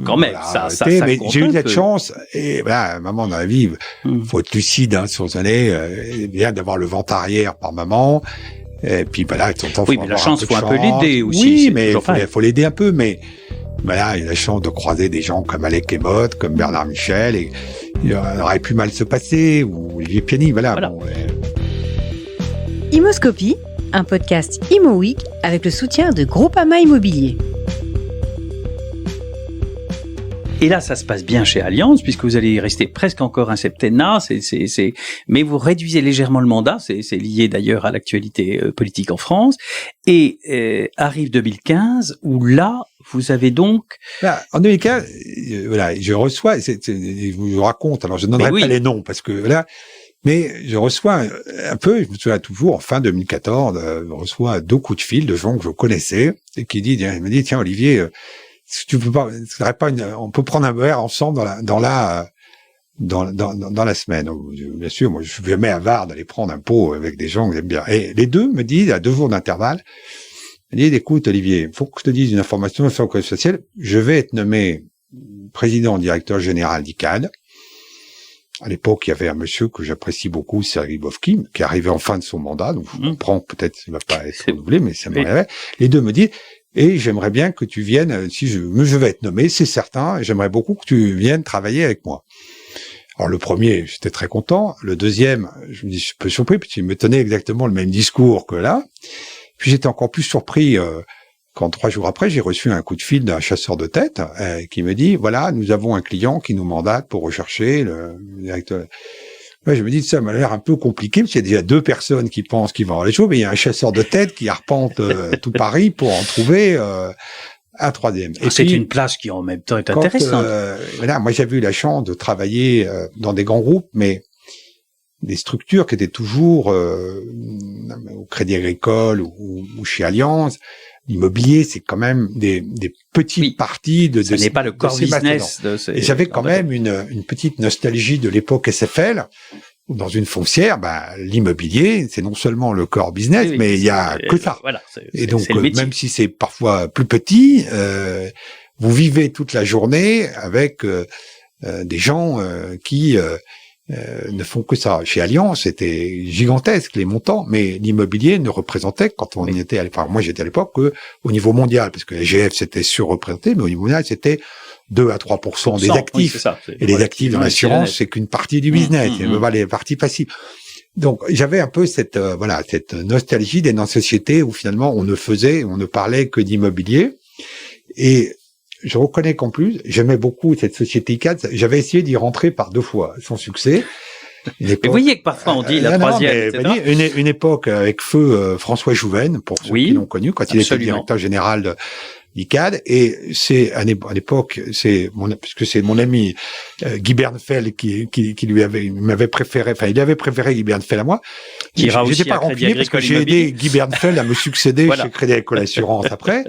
quand même, voilà, ça mais j'ai eu cette chance. Et voilà, à un moment dans la vie, faut être lucide, hein, sur ces années. Bien d'avoir le ventre arrière par maman. Et puis voilà, de temps en temps, oui, mais la chance, faut un peu l'aider aussi. Oui, mais faut l'aider un peu, mais voilà, il a la chance de croiser des gens comme Alec Emotte, comme Bernard Michel, et il aurait pu mal se passer, ou Olivier Piani, voilà. Bon, Imoscopie, un podcast Imo Week avec le soutien de Groupama Immobilier. Et là, ça se passe bien chez Allianz, puisque vous allez y rester presque encore un septennat, mais vous réduisez légèrement le mandat, c'est lié d'ailleurs à l'actualité politique en France, et arrive 2015, où là, vous avez donc... Là, en 2015, voilà, je reçois, je vous raconte, alors je ne donnerai pas les noms, parce que là, mais je reçois un peu, je me souviens toujours, en fin 2014, je reçois 2 coups de fil de gens que je connaissais, et qui me dit, tiens, Olivier, tu peux pas, on peut prendre un verre ensemble dans la semaine. Bien sûr, moi, je suis jamais avare d'aller prendre un pot avec des gens que j'aime bien. Et les deux me disent, à 2 jours d'intervalle, ils disent, écoute, Olivier, faut que je te dise une information sur le code social. Je vais être nommé président directeur général d'ICAD. À l'époque, il y avait un monsieur que j'apprécie beaucoup, Sergei Bovkin, qui arrivait en fin de son mandat. Donc, je comprends peut-être qu'il va pas être renouvelé, mais ça m'arrivait. Les deux me disent, et j'aimerais bien que tu viennes, si je vais être nommé, c'est certain, et j'aimerais beaucoup que tu viennes travailler avec moi. Alors le premier, j'étais très content. Le deuxième, je me dis, je suis un peu surpris, puis il me tenait exactement le même discours que là. Puis j'étais encore plus surpris quand 3 jours après, j'ai reçu un coup de fil d'un chasseur de tête qui me dit, voilà, nous avons un client qui nous mandate pour rechercher le directeur. Ouais, je me dis, ça m'a l'air un peu compliqué, parce qu'il y a déjà 2 personnes qui pensent qu'ils vont avoir les choses, mais il y a un chasseur de tête qui arpente tout Paris pour en trouver un 3e. Et c'est une place qui en même temps est intéressante. Voilà, moi j'avais eu la chance de travailler dans des grands groupes, mais des structures qui étaient toujours au Crédit Agricole ou chez Allianz. L'immobilier, c'est quand même des petites parties de. Ce n'est pas le core business. Et j'avais quand même une petite nostalgie de l'époque SFL. Dans une foncière, l'immobilier, c'est non seulement le core business, mais il y a que ça. Voilà, et donc, même si c'est parfois plus petit, vous vivez toute la journée avec des gens qui ne font que ça. Chez Allianz, c'était gigantesque les montants, mais l'immobilier ne représentait, quand on y était, enfin moi j'étais à l'époque, que au niveau mondial, parce que la GF c'était surreprésenté, mais au niveau mondial c'était 2 à 3% des actifs. Oui, ça, et les actifs dans l'assurance, c'est qu'une partie du business, et pas les parties passives. Donc j'avais un peu cette nostalgie d'être dans une société où finalement on ne parlait que d'immobilier. Et je reconnais qu'en plus, j'aimais beaucoup cette société ICAD. J'avais essayé d'y rentrer par 2 fois, sans succès. Mais vous voyez que parfois on dit la troisième, etc. Une époque avec feu François Jouven, pour ceux qui l'ont connu, quand il était directeur général d'ICAD. Et c'est à l'époque, puisque c'est mon ami Guy Bernfeld qui m'avait préféré, enfin il avait préféré Guy Bernfeld à moi. J'étais pas rancunier parce que j'ai aidé Guy Bernfeld à me succéder chez Crédit Agricole Assurance après.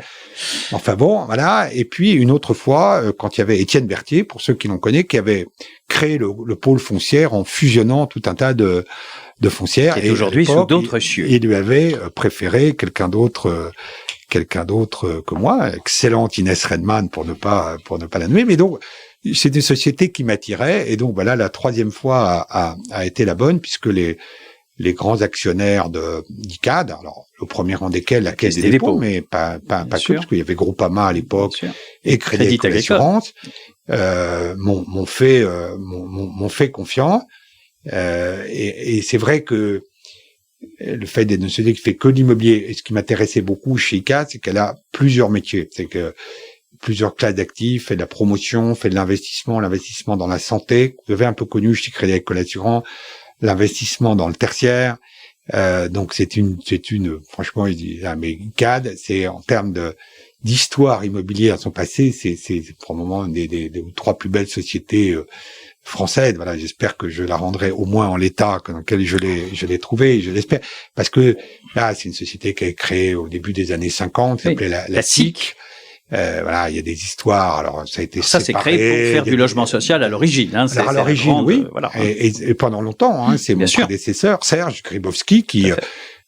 Enfin bon, voilà. Et puis une autre fois, quand il y avait Étienne Berthier, pour ceux qui l'ont connu, qui avait créé le pôle foncière en fusionnant tout un tas de foncières. Et aujourd'hui sous d'autres cieux. Il lui avait préféré quelqu'un d'autre que moi, excellente Inès Redman pour ne pas la nommer. Mais donc c'est des sociétés qui m'attiraient. Et donc voilà, la 3e fois a été la bonne, puisque les grands actionnaires d'ICAD, alors le premier rang desquels la Caisse des dépôts, mais pas que, parce qu'il y avait Groupama à l'époque et Crédit Agricole Assurance, m'ont fait confiance. Et c'est vrai que le fait d'être une société qui fait que l'immobilier, et ce qui m'intéressait beaucoup chez ICAD, c'est qu'elle a plusieurs métiers, c'est que plusieurs classes d'actifs, fait de la promotion, fait de l'investissement dans la santé. Vous avez un peu connu chez Crédit Agricole Assurance, l'investissement dans le tertiaire, Donc franchement, mais ICAD, c'est en termes d'histoire immobilière à son passé, c'est probablement des 3 plus belles sociétés françaises. Voilà, j'espère que je la rendrai au moins en l'état dans lequel je l'ai trouvée, je l'espère, parce que là, c'est une société qui a été créée au début des années 50, qui s'appelait la SIC. Voilà, il y a des histoires. Alors, ça a été ça, c'est créé pour faire du logement social à l'origine. Hein, alors, à l'origine, oui. Voilà. Et pendant longtemps, c'est mon prédécesseur, Serge Grybowski, qui,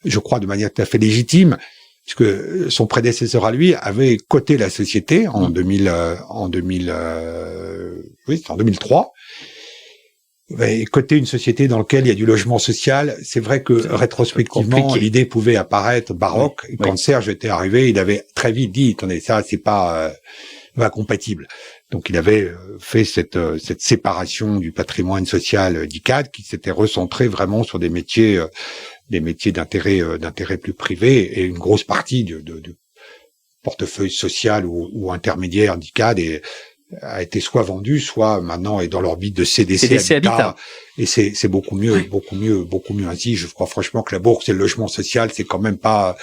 je crois, de manière tout à fait légitime, puisque son prédécesseur à lui avait coté la société en 2003. Et coter une société dans laquelle il y a du logement social, c'est vrai que rétrospectivement, l'idée pouvait apparaître baroque. Et quand Serge était arrivé, il avait très vite dit, attendez, ça, c'est pas incompatible. Donc, il avait fait cette séparation du patrimoine social d'ICAD qui s'était recentré vraiment sur des métiers d'intérêt plus privé, et une grosse partie de portefeuille social ou intermédiaire d'ICAD a été soit vendu, soit maintenant est dans l'orbite de CDC Habitat. Et c'est beaucoup mieux ainsi. Je crois franchement que la bourse et le logement social, c'est quand même pas...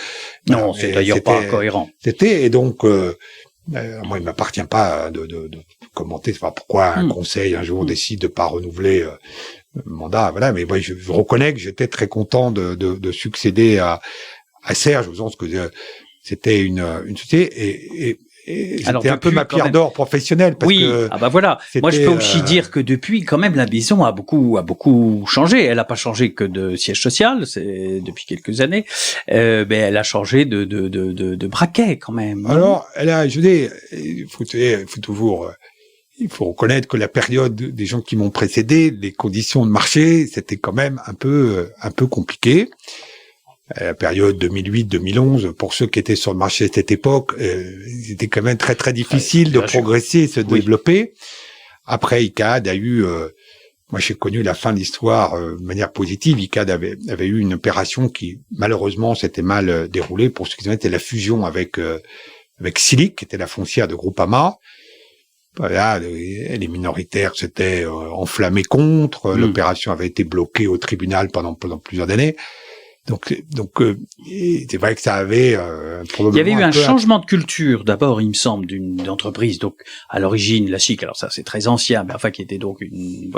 Non, c'est d'ailleurs pas cohérent. Et donc, moi, il m'appartient pas de commenter, c'est pas pourquoi un conseil un jour décide de pas renouveler le mandat. Voilà, mais moi, je reconnais que j'étais très content de succéder à Serge, je pense que c'était une société et c'était un peu ma pierre d'or professionnelle. Parce que voilà. Moi, je peux aussi dire que depuis, quand même, la maison a beaucoup changé. Elle n'a pas changé que de siège social, c'est depuis quelques années, mais elle a changé de braquet quand même. Alors, il faut reconnaître que la période des gens qui m'ont précédé, les conditions de marché, c'était quand même un peu compliqué. La période 2008-2011, pour ceux qui étaient sur le marché à cette époque, c'était quand même très très difficile de progresser et se développer. Après, ICAD a eu, moi j'ai connu la fin de l'histoire de manière positive. ICAD avait eu une opération qui malheureusement s'était mal déroulée pour ce qui était la fusion avec Silic, qui était la foncière de Groupama. Voilà, les minoritaires s'étaient enflammés contre. L'opération avait été bloquée au tribunal pendant plusieurs années. Donc, c'est vrai que ça avait probablement. Il y avait eu un changement de culture d'abord, il me semble, d'une entreprise. Donc, à l'origine, la SIC, alors ça c'est très ancien, mais enfin qui était donc une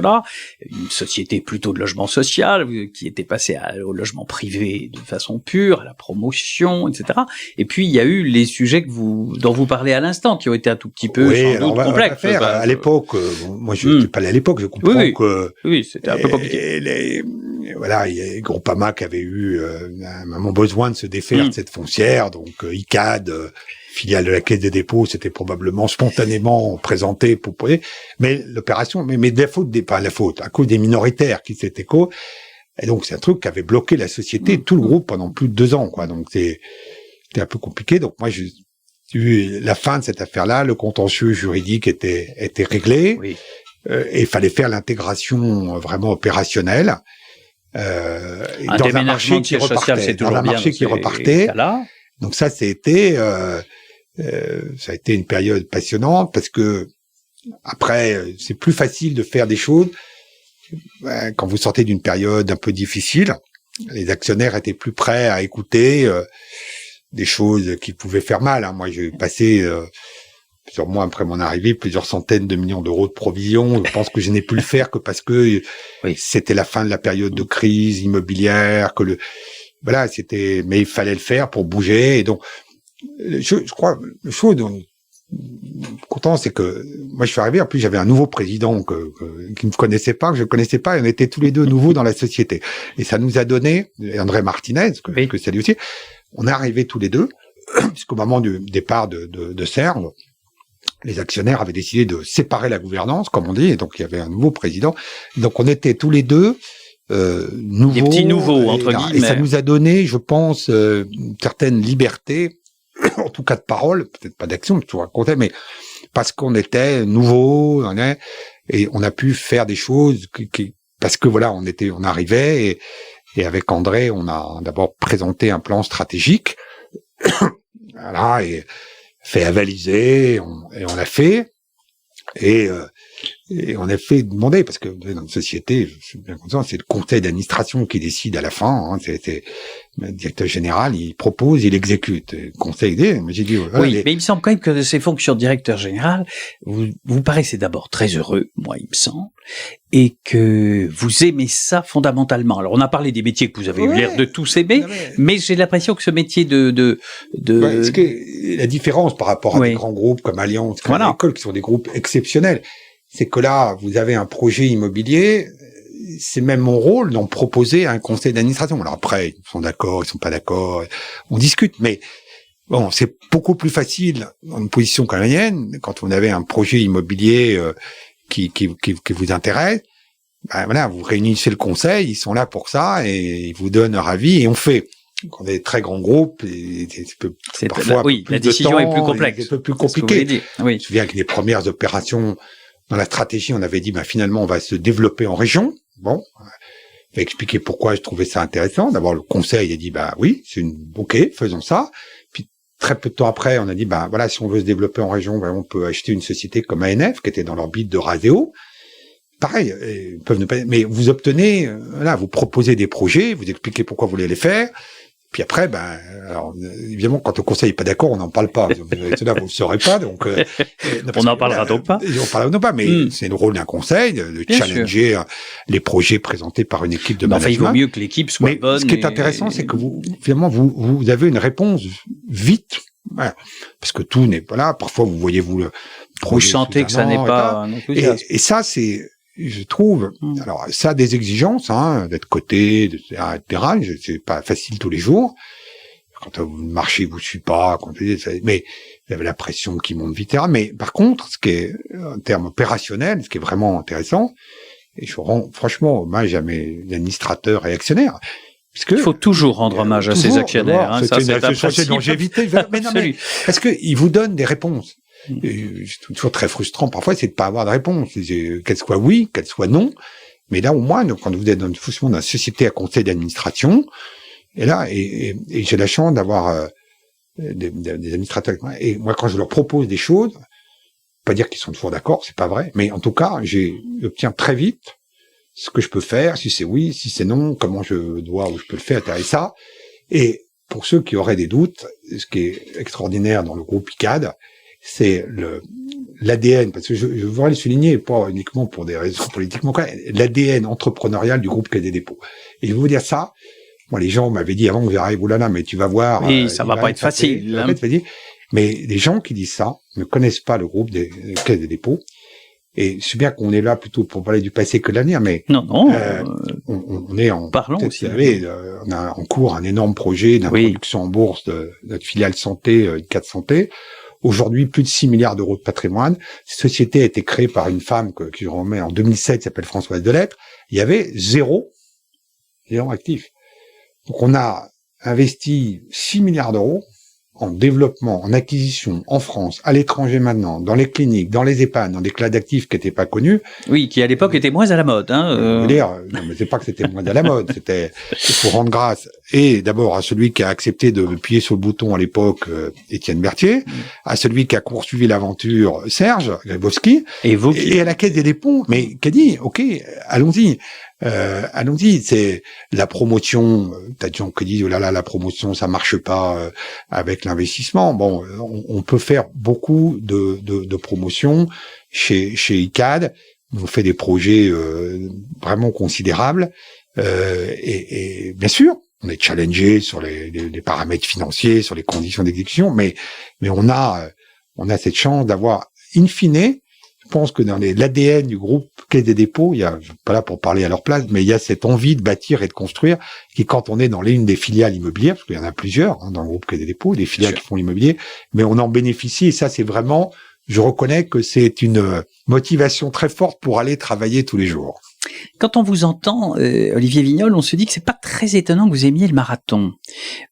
société plutôt de logement social, qui était passée au logement privé de façon pure, à la promotion, etc. Et puis il y a eu les sujets dont vous parlez à l'instant, qui ont été un tout petit peu sans doute complexes. À l'époque, moi je n'étais pas allé à l'époque, je comprends que c'était un peu compliqué. Voilà, il y a Groupama qui avait eu un moment besoin de se défaire de cette foncière, donc ICAD, filiale de la Caisse des dépôts, c'était probablement spontanément présenté pour mais l'opération, mais de la faute, à cause des minoritaires qui s'étaient et donc c'est un truc qui avait bloqué la société, tout le groupe pendant plus de 2 ans, quoi. Donc c'était un peu compliqué. Donc moi j'ai eu la fin de cette affaire-là, le contentieux juridique était réglé, et il fallait faire l'intégration vraiment opérationnelle. Dans un marché qui repartait, donc ça a été une période passionnante parce que après c'est plus facile de faire des choses quand vous sortez d'une période un peu difficile. Les actionnaires étaient plus prêts à écouter des choses qui pouvaient faire mal. Moi j'ai passé plusieurs mois après mon arrivée, plusieurs centaines de millions d'euros de provisions. Je pense que je n'ai pu le faire que parce que c'était la fin de la période de crise immobilière, mais il fallait le faire pour bouger. Et donc, je crois, le chose dont content, c'est que moi je suis arrivé, en plus j'avais un nouveau président qui ne me connaissait pas, que je ne connaissais pas, et on était tous les deux nouveaux dans la société. Et ça nous a donné, André Martinez, que c'est lui aussi, on est arrivés tous les deux, puisqu'au moment du départ de Serge, les actionnaires avaient décidé de séparer la gouvernance, comme on dit, et donc il y avait un nouveau président. Donc on était tous les deux nouveaux. Des petits nouveaux, entre guillemets. Et ça nous a donné, je pense, une certaine liberté, en tout cas de parole, peut-être pas d'action, je vous racontais, mais parce qu'on était nouveaux, et on a pu faire des choses parce que voilà, on arrivait, et avec André, on a d'abord présenté un plan stratégique, voilà, et fait avaliser, et on l'a fait, et Et on a fait demander, parce que dans une société, je suis bien conscient, c'est le conseil d'administration qui décide à la fin. Hein, c'est le directeur général, il propose, il exécute. Le conseil des, j'ai dit, oui, mais il me semble quand même que ces fonctions de directeur général, vous paraissez d'abord très heureux, moi il me semble, et que vous aimez ça fondamentalement. Alors on a parlé des métiers que vous avez eu l'air de tous aimer, mais j'ai l'impression que ce métier ce que la différence par rapport à des grands groupes comme Allianz, comme l'école, qui sont des groupes exceptionnels, c'est que là, vous avez un projet immobilier, c'est même mon rôle d'en proposer à un conseil d'administration. Alors après, ils sont d'accord, ils sont pas d'accord, on discute, mais bon, c'est beaucoup plus facile dans une position comme la mienne, quand on avait un projet immobilier qui vous intéresse. Ben voilà, vous réunissez le conseil, ils sont là pour ça et ils vous donnent leur avis et on fait. Quand on a des très grands groupes, parfois la décision est plus complexe. C'est un peu plus compliqué. Oui. Je me souviens que les premières opérations dans la stratégie, on avait dit, finalement, on va se développer en région. Bon, je vais expliquer pourquoi je trouvais ça intéressant. D'abord, le conseil a dit, oui, ok, faisons ça. Puis, très peu de temps après, on a dit, voilà, si on veut se développer en région, on peut acheter une société comme ANF, qui était dans l'orbite de Raseo. Pareil, ils peuvent ne pas, mais vous obtenez, vous proposez des projets, vous expliquez pourquoi vous voulez les faire. Puis après, alors, évidemment, quand le conseil est pas d'accord, on n'en parle pas. Cela, vous le saurez pas, donc, on n'en parlera donc pas. On parlera pas, mais c'est le rôle d'un conseil, de challenger les projets présentés par une équipe de management. Il vaut mieux que l'équipe soit bonne. Ce qui est intéressant, c'est que finalement, vous avez une réponse vite. Voilà. Parce que tout n'est pas là. Parfois, vous voyez, vous sentez que ça n'est pas un enthousiasme. Et ça, je trouve, alors ça a des exigences, d'être coté, etc. C'est pas facile tous les jours. Quand le marché vous suit pas, mais vous avez la pression qui monte vite, etc. Mais par contre, ce qui est en termes opérationnels, ce qui est vraiment intéressant, et je rends franchement hommage à mes administrateurs et actionnaires. Il faut toujours rendre hommage à ses actionnaires. C'est un principe de longévité. Mais parce que ils vous donnent des réponses. C'est toujours très frustrant parfois, c'est de pas avoir de réponse, qu'elle soit oui, qu'elle soit non. Mais là, au moins, quand vous êtes dans une société à conseil d'administration, et j'ai la chance d'avoir des administrateurs. Et moi, quand je leur propose des choses, pas dire qu'ils sont toujours d'accord, c'est pas vrai, mais en tout cas, j'obtiens très vite ce que je peux faire, si c'est oui, si c'est non, comment je dois ou je peux le faire, et ça. Et pour ceux qui auraient des doutes, ce qui est extraordinaire dans le groupe ICAD, c'est l'ADN, parce que je voudrais le souligner, pas uniquement pour des raisons politiquement, l'ADN entrepreneurial du groupe Caisse des Dépôts. Et je vais vous dire ça, moi les gens m'avaient dit avant que j'arrive, oulala, mais tu vas voir. Oui, ça va pas être facile. Mais les gens qui disent ça ne connaissent pas le groupe des Caisses des Dépôts. Et c'est bien qu'on est là plutôt pour parler du passé que de l'avenir, mais non. On est en parlons aussi. On a en cours un énorme projet d'introduction en bourse de notre filiale santé, ICAD Santé. Aujourd'hui, plus de 6 milliards d'euros de patrimoine. Cette société a été créée par une femme qui je remets en 2007, qui s'appelle Françoise Delettre. Il y avait zéro actif. Donc on a investi 6 milliards d'euros en développement, en acquisition, en France, à l'étranger maintenant, dans les cliniques, dans les EHPAD, dans des classes d'actifs qui n'étaient pas connus. Oui, qui à l'époque étaient moins à la mode. Je veux dire, non, mais c'est pas que c'était moins à la mode, il faut rendre grâce, et d'abord à celui qui a accepté de appuyer sur le bouton à l'époque, Étienne Berthier, à celui qui a poursuivi l'aventure, Serge Grabowski, et à la Caisse des Dépôts, mais qui a dit, ok, allons-y. C'est la promotion. T'as des gens qui disent, oh là là, la promotion, ça marche pas avec l'investissement. Bon, on peut faire beaucoup de promotion chez ICAD. On fait des projets vraiment considérables. Et bien sûr, on est challengé sur les paramètres financiers, sur les conditions d'exécution, mais on a cette chance d'avoir, in fine, je pense que dans l'ADN du groupe Caisse des Dépôts, je suis pas là pour parler à leur place, mais il y a cette envie de bâtir et de construire, qui quand on est dans l'une des filiales immobilières, parce qu'il y en a plusieurs dans le groupe Caisse des Dépôts, des filiales qui font l'immobilier, mais on en bénéficie, et ça c'est vraiment, je reconnais que c'est une motivation très forte pour aller travailler tous les jours. Quand on vous entend, Olivier Vignol, on se dit que c'est pas très étonnant que vous aimiez le marathon,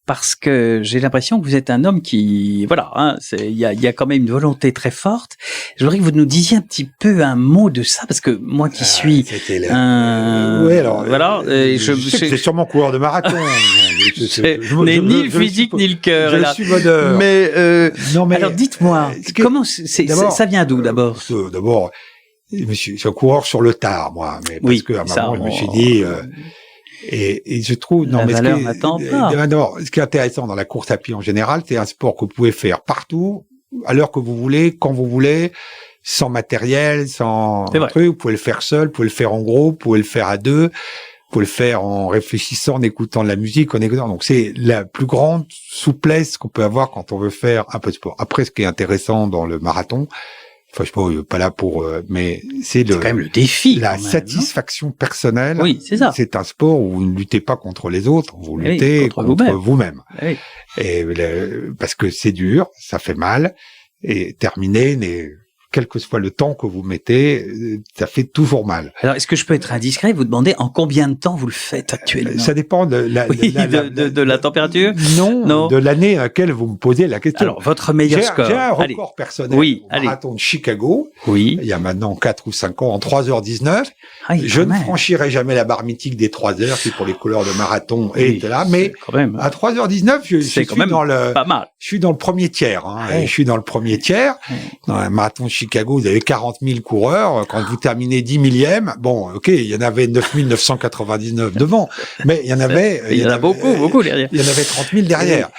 parce que j'ai l'impression que vous êtes un homme qui, il y a quand même une volonté très forte. Je voudrais que vous nous disiez un petit peu un mot de ça, parce que moi qui suis c'est sûrement coureur de marathon. Je n'ai ni le physique ni le cœur. Je suis bonheur. Mais alors dites-moi, comment ça vient d'où d'abord? D'abord, je suis un coureur sur le tard, moi, mais parce que à un moment, je me suis dit, et je trouve, la valeur n'attend pas. Non, ce qui est intéressant dans la course à pied en général, c'est un sport que vous pouvez faire partout, à l'heure que vous voulez, quand vous voulez, sans matériel, sans truc. Vous pouvez le faire seul, vous pouvez le faire en groupe, vous pouvez le faire à deux, vous pouvez le faire en réfléchissant, en écoutant de la musique, en écoutant. Donc c'est la plus grande souplesse qu'on peut avoir quand on veut faire un peu de sport. Après, ce qui est intéressant dans le marathon, enfin, je suis pas là pour, mais c'est quand même le défi, la satisfaction personnelle. Oui, c'est ça. C'est un sport où vous ne luttez pas contre les autres, vous luttez contre vous-même. Oui. Et parce que c'est dur, ça fait mal, et terminer, quel que soit le temps que vous mettez, ça fait toujours mal. Alors, est-ce que je peux être indiscret et vous demander en combien de temps vous le faites actuellement? Ça dépend de la température? Non, de l'année à laquelle vous me posez la question. Alors, votre meilleur score. J'ai un record personnel au marathon de Chicago. Oui. Il y a maintenant 4 ou 5 ans, en 3h19. Je ne franchirai jamais la barre mythique des 3 heures, c'est pour les couleurs de marathon et là, mais à 3h19, je suis dans le, pas mal. Je suis dans le premier tiers, je suis dans le premier tiers. Dans un marathon de Chicago, vous avez 40 000 coureurs. Quand vous terminez 10 millième, bon, ok, il y en avait 9 999 devant, mais il y en avait... Il y en a beaucoup derrière. Il y en avait 30 000 derrière.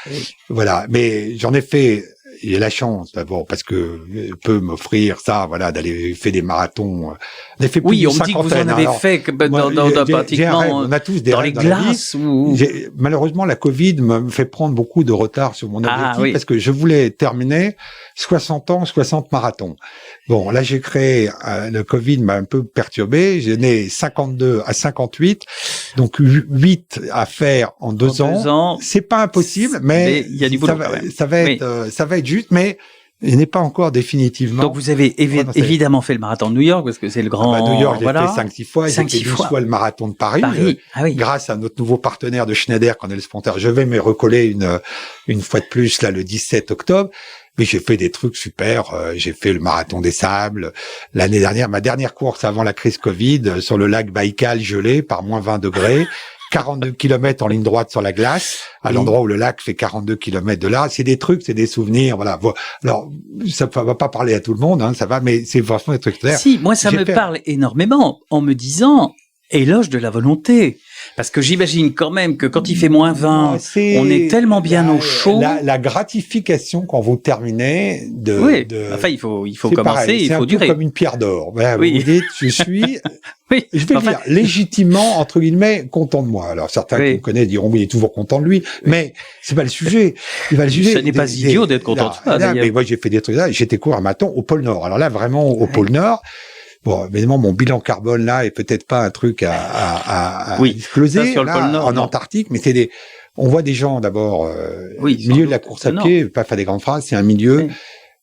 Voilà, mais j'en ai fait... J'ai la chance d'abord parce que je peux m'offrir ça, voilà, d'aller faire des marathons. On a fait plus on me dit que vous en avez fait pratiquement on a tous des dans les glaces. Malheureusement, la Covid me fait prendre beaucoup de retard sur mon objectif parce que je voulais terminer 60 ans, 60 marathons. Bon, là, j'ai créé, le Covid m'a un peu perturbé. J'ai né 52 à 58, donc 8 à faire en 2 ans. C'est pas impossible, mais il y a du boulot quand même. Ça va être juste, mais il n'est pas encore définitivement. Donc vous avez évidemment fait le marathon de New York parce que c'est le grand. New York, j'ai fait 5-6 fois. J'ai fait 12 fois le marathon de Paris. Grâce à notre nouveau partenaire de Schneider, Cornelis Ponter, je vais me recoller une fois de plus là le 17 octobre. Mais j'ai fait des trucs super. J'ai fait le marathon des sables l'année dernière. Ma dernière course avant la crise Covid sur le lac Baïkal gelé par moins 20 degrés. 42 kilomètres en ligne droite sur la glace, à l'endroit où le lac fait 42 kilomètres de là. C'est des trucs, c'est des souvenirs, voilà. Alors, ça va pas parler à tout le monde, ça va, mais c'est franchement des trucs clairs. Si, moi, ça me parle énormément en me disant, éloge de la volonté. Parce que j'imagine quand même que quand il fait moins 20, on est tellement bien au chaud. La gratification quand vous terminez enfin, il faut commencer, pareil, il faut durer. C'est comme une pierre d'or. Voilà, vous dites, je suis, je vais dire, légitimement, entre guillemets, content de moi. Alors, certains qui me connaissent diront, il est toujours content de lui. Mais c'est pas le sujet. Ce n'est pas idiot d'être content de soi. Mais moi, j'ai fait des trucs là. J'étais courir un marathon au pôle Nord. Alors là, vraiment, au pôle Nord. Bon, évidemment, mon bilan carbone là est peut-être pas un truc à exploser sur le pôle Nord, en Antarctique, mais on voit des gens d'abord, milieu de la course à pied, pas faire des grandes phrases, c'est un milieu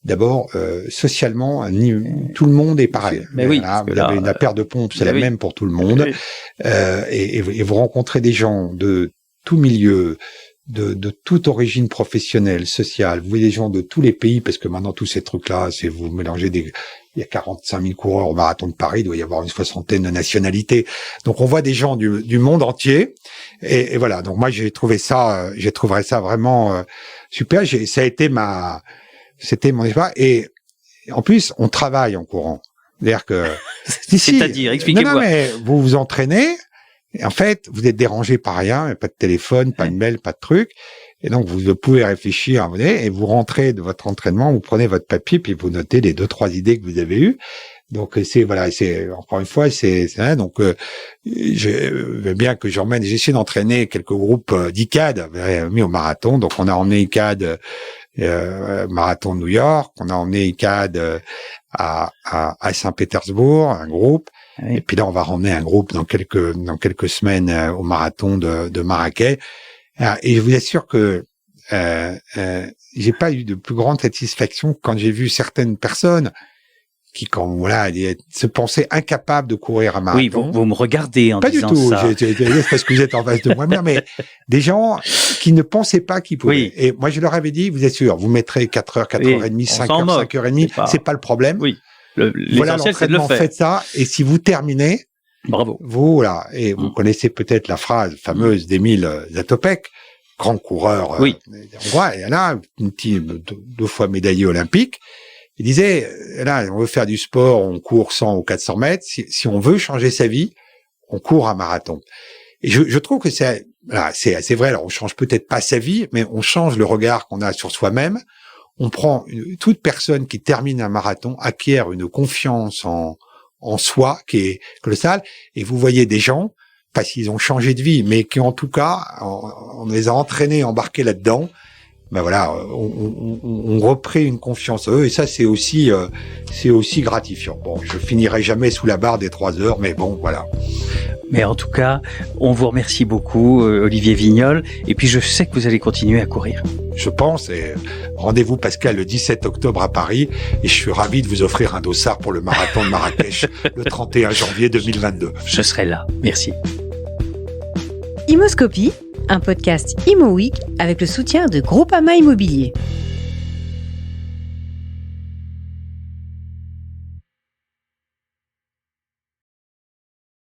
d'abord socialement, tout le monde est pareil. Mais vous avez la paire de pompes, c'est la même pour tout le monde, et vous rencontrez des gens de tout milieu, de toute origine professionnelle, sociale. Vous voyez des gens de tous les pays, parce que maintenant tous ces trucs-là, c'est vous mélangez il y a 45 000 coureurs au marathon de Paris, il doit y avoir une 60aine de nationalités. Donc on voit des gens du monde entier. Et voilà. Donc moi j'ai trouvé ça vraiment super. Ça a été c'était mon espoir. Et en plus on travaille en courant. C'est-à-dire que c'est-à-dire, expliquez-moi. Non, mais vous vous entraînez. Et en fait, vous êtes dérangé par rien, pas de téléphone, pas de mail, pas de truc. Et donc, vous pouvez réfléchir, et vous rentrez de votre entraînement, vous prenez votre papier, puis vous notez les 2-3 idées que vous avez eues. Donc, encore une fois, donc, je veux bien que j'essaie d'entraîner quelques groupes d'ICAD, mis au marathon. Donc, on a emmené ICAD, marathon de New York, on a emmené ICAD à Saint-Pétersbourg, un groupe. Et puis là, on va ramener un groupe dans quelques semaines au marathon de Marrakech. Et je vous assure que j'ai pas eu de plus grande satisfaction quand j'ai vu certaines personnes qui, se pensaient incapables de courir un marathon. Oui, vous me regardez en disant ça. Pas du tout. C'est parce que vous êtes en face de moi, mais des gens qui ne pensaient pas qu'ils pouvaient. Oui. Et moi, je leur avais dit, vous êtes sûr, vous mettrez 4 heures, 4h30, 5 heures, 5h30, c'est pas le problème. Oui. L'essentiel, c'est de le faire. Faites ça, et si vous terminez, bravo. Vous connaissez peut-être la phrase fameuse d'Émile Zatopek, grand coureur hongrois, et là, 2 fois médaillé olympique, Il disait, là, on veut faire du sport, on court 100 ou 400 mètres. Si on veut changer sa vie, on court un marathon. Et je trouve que c'est vrai. Alors, on change peut-être pas sa vie, mais on change le regard qu'on a sur soi-même. On prend toute personne qui termine un marathon acquiert une confiance en soi qui est colossale. Et vous voyez des gens, pas s'ils ont changé de vie, mais qui en tout cas, on les a entraînés, embarqués là-dedans. Ben voilà, on reprend une confiance en eux, et ça c'est aussi gratifiant. Bon, je finirai jamais sous la barre des 3 heures, mais bon, voilà. Mais en tout cas, on vous remercie beaucoup, Olivier Vignol, et puis je sais que vous allez continuer à courir. Je pense, et rendez-vous Pascal le 17 octobre à Paris, et je suis ravi de vous offrir un dossard pour le marathon de Marrakech le 31 janvier 2022. Je serai là, merci. Imoscopie, un podcast Imo Week avec le soutien de Groupama Immobilier.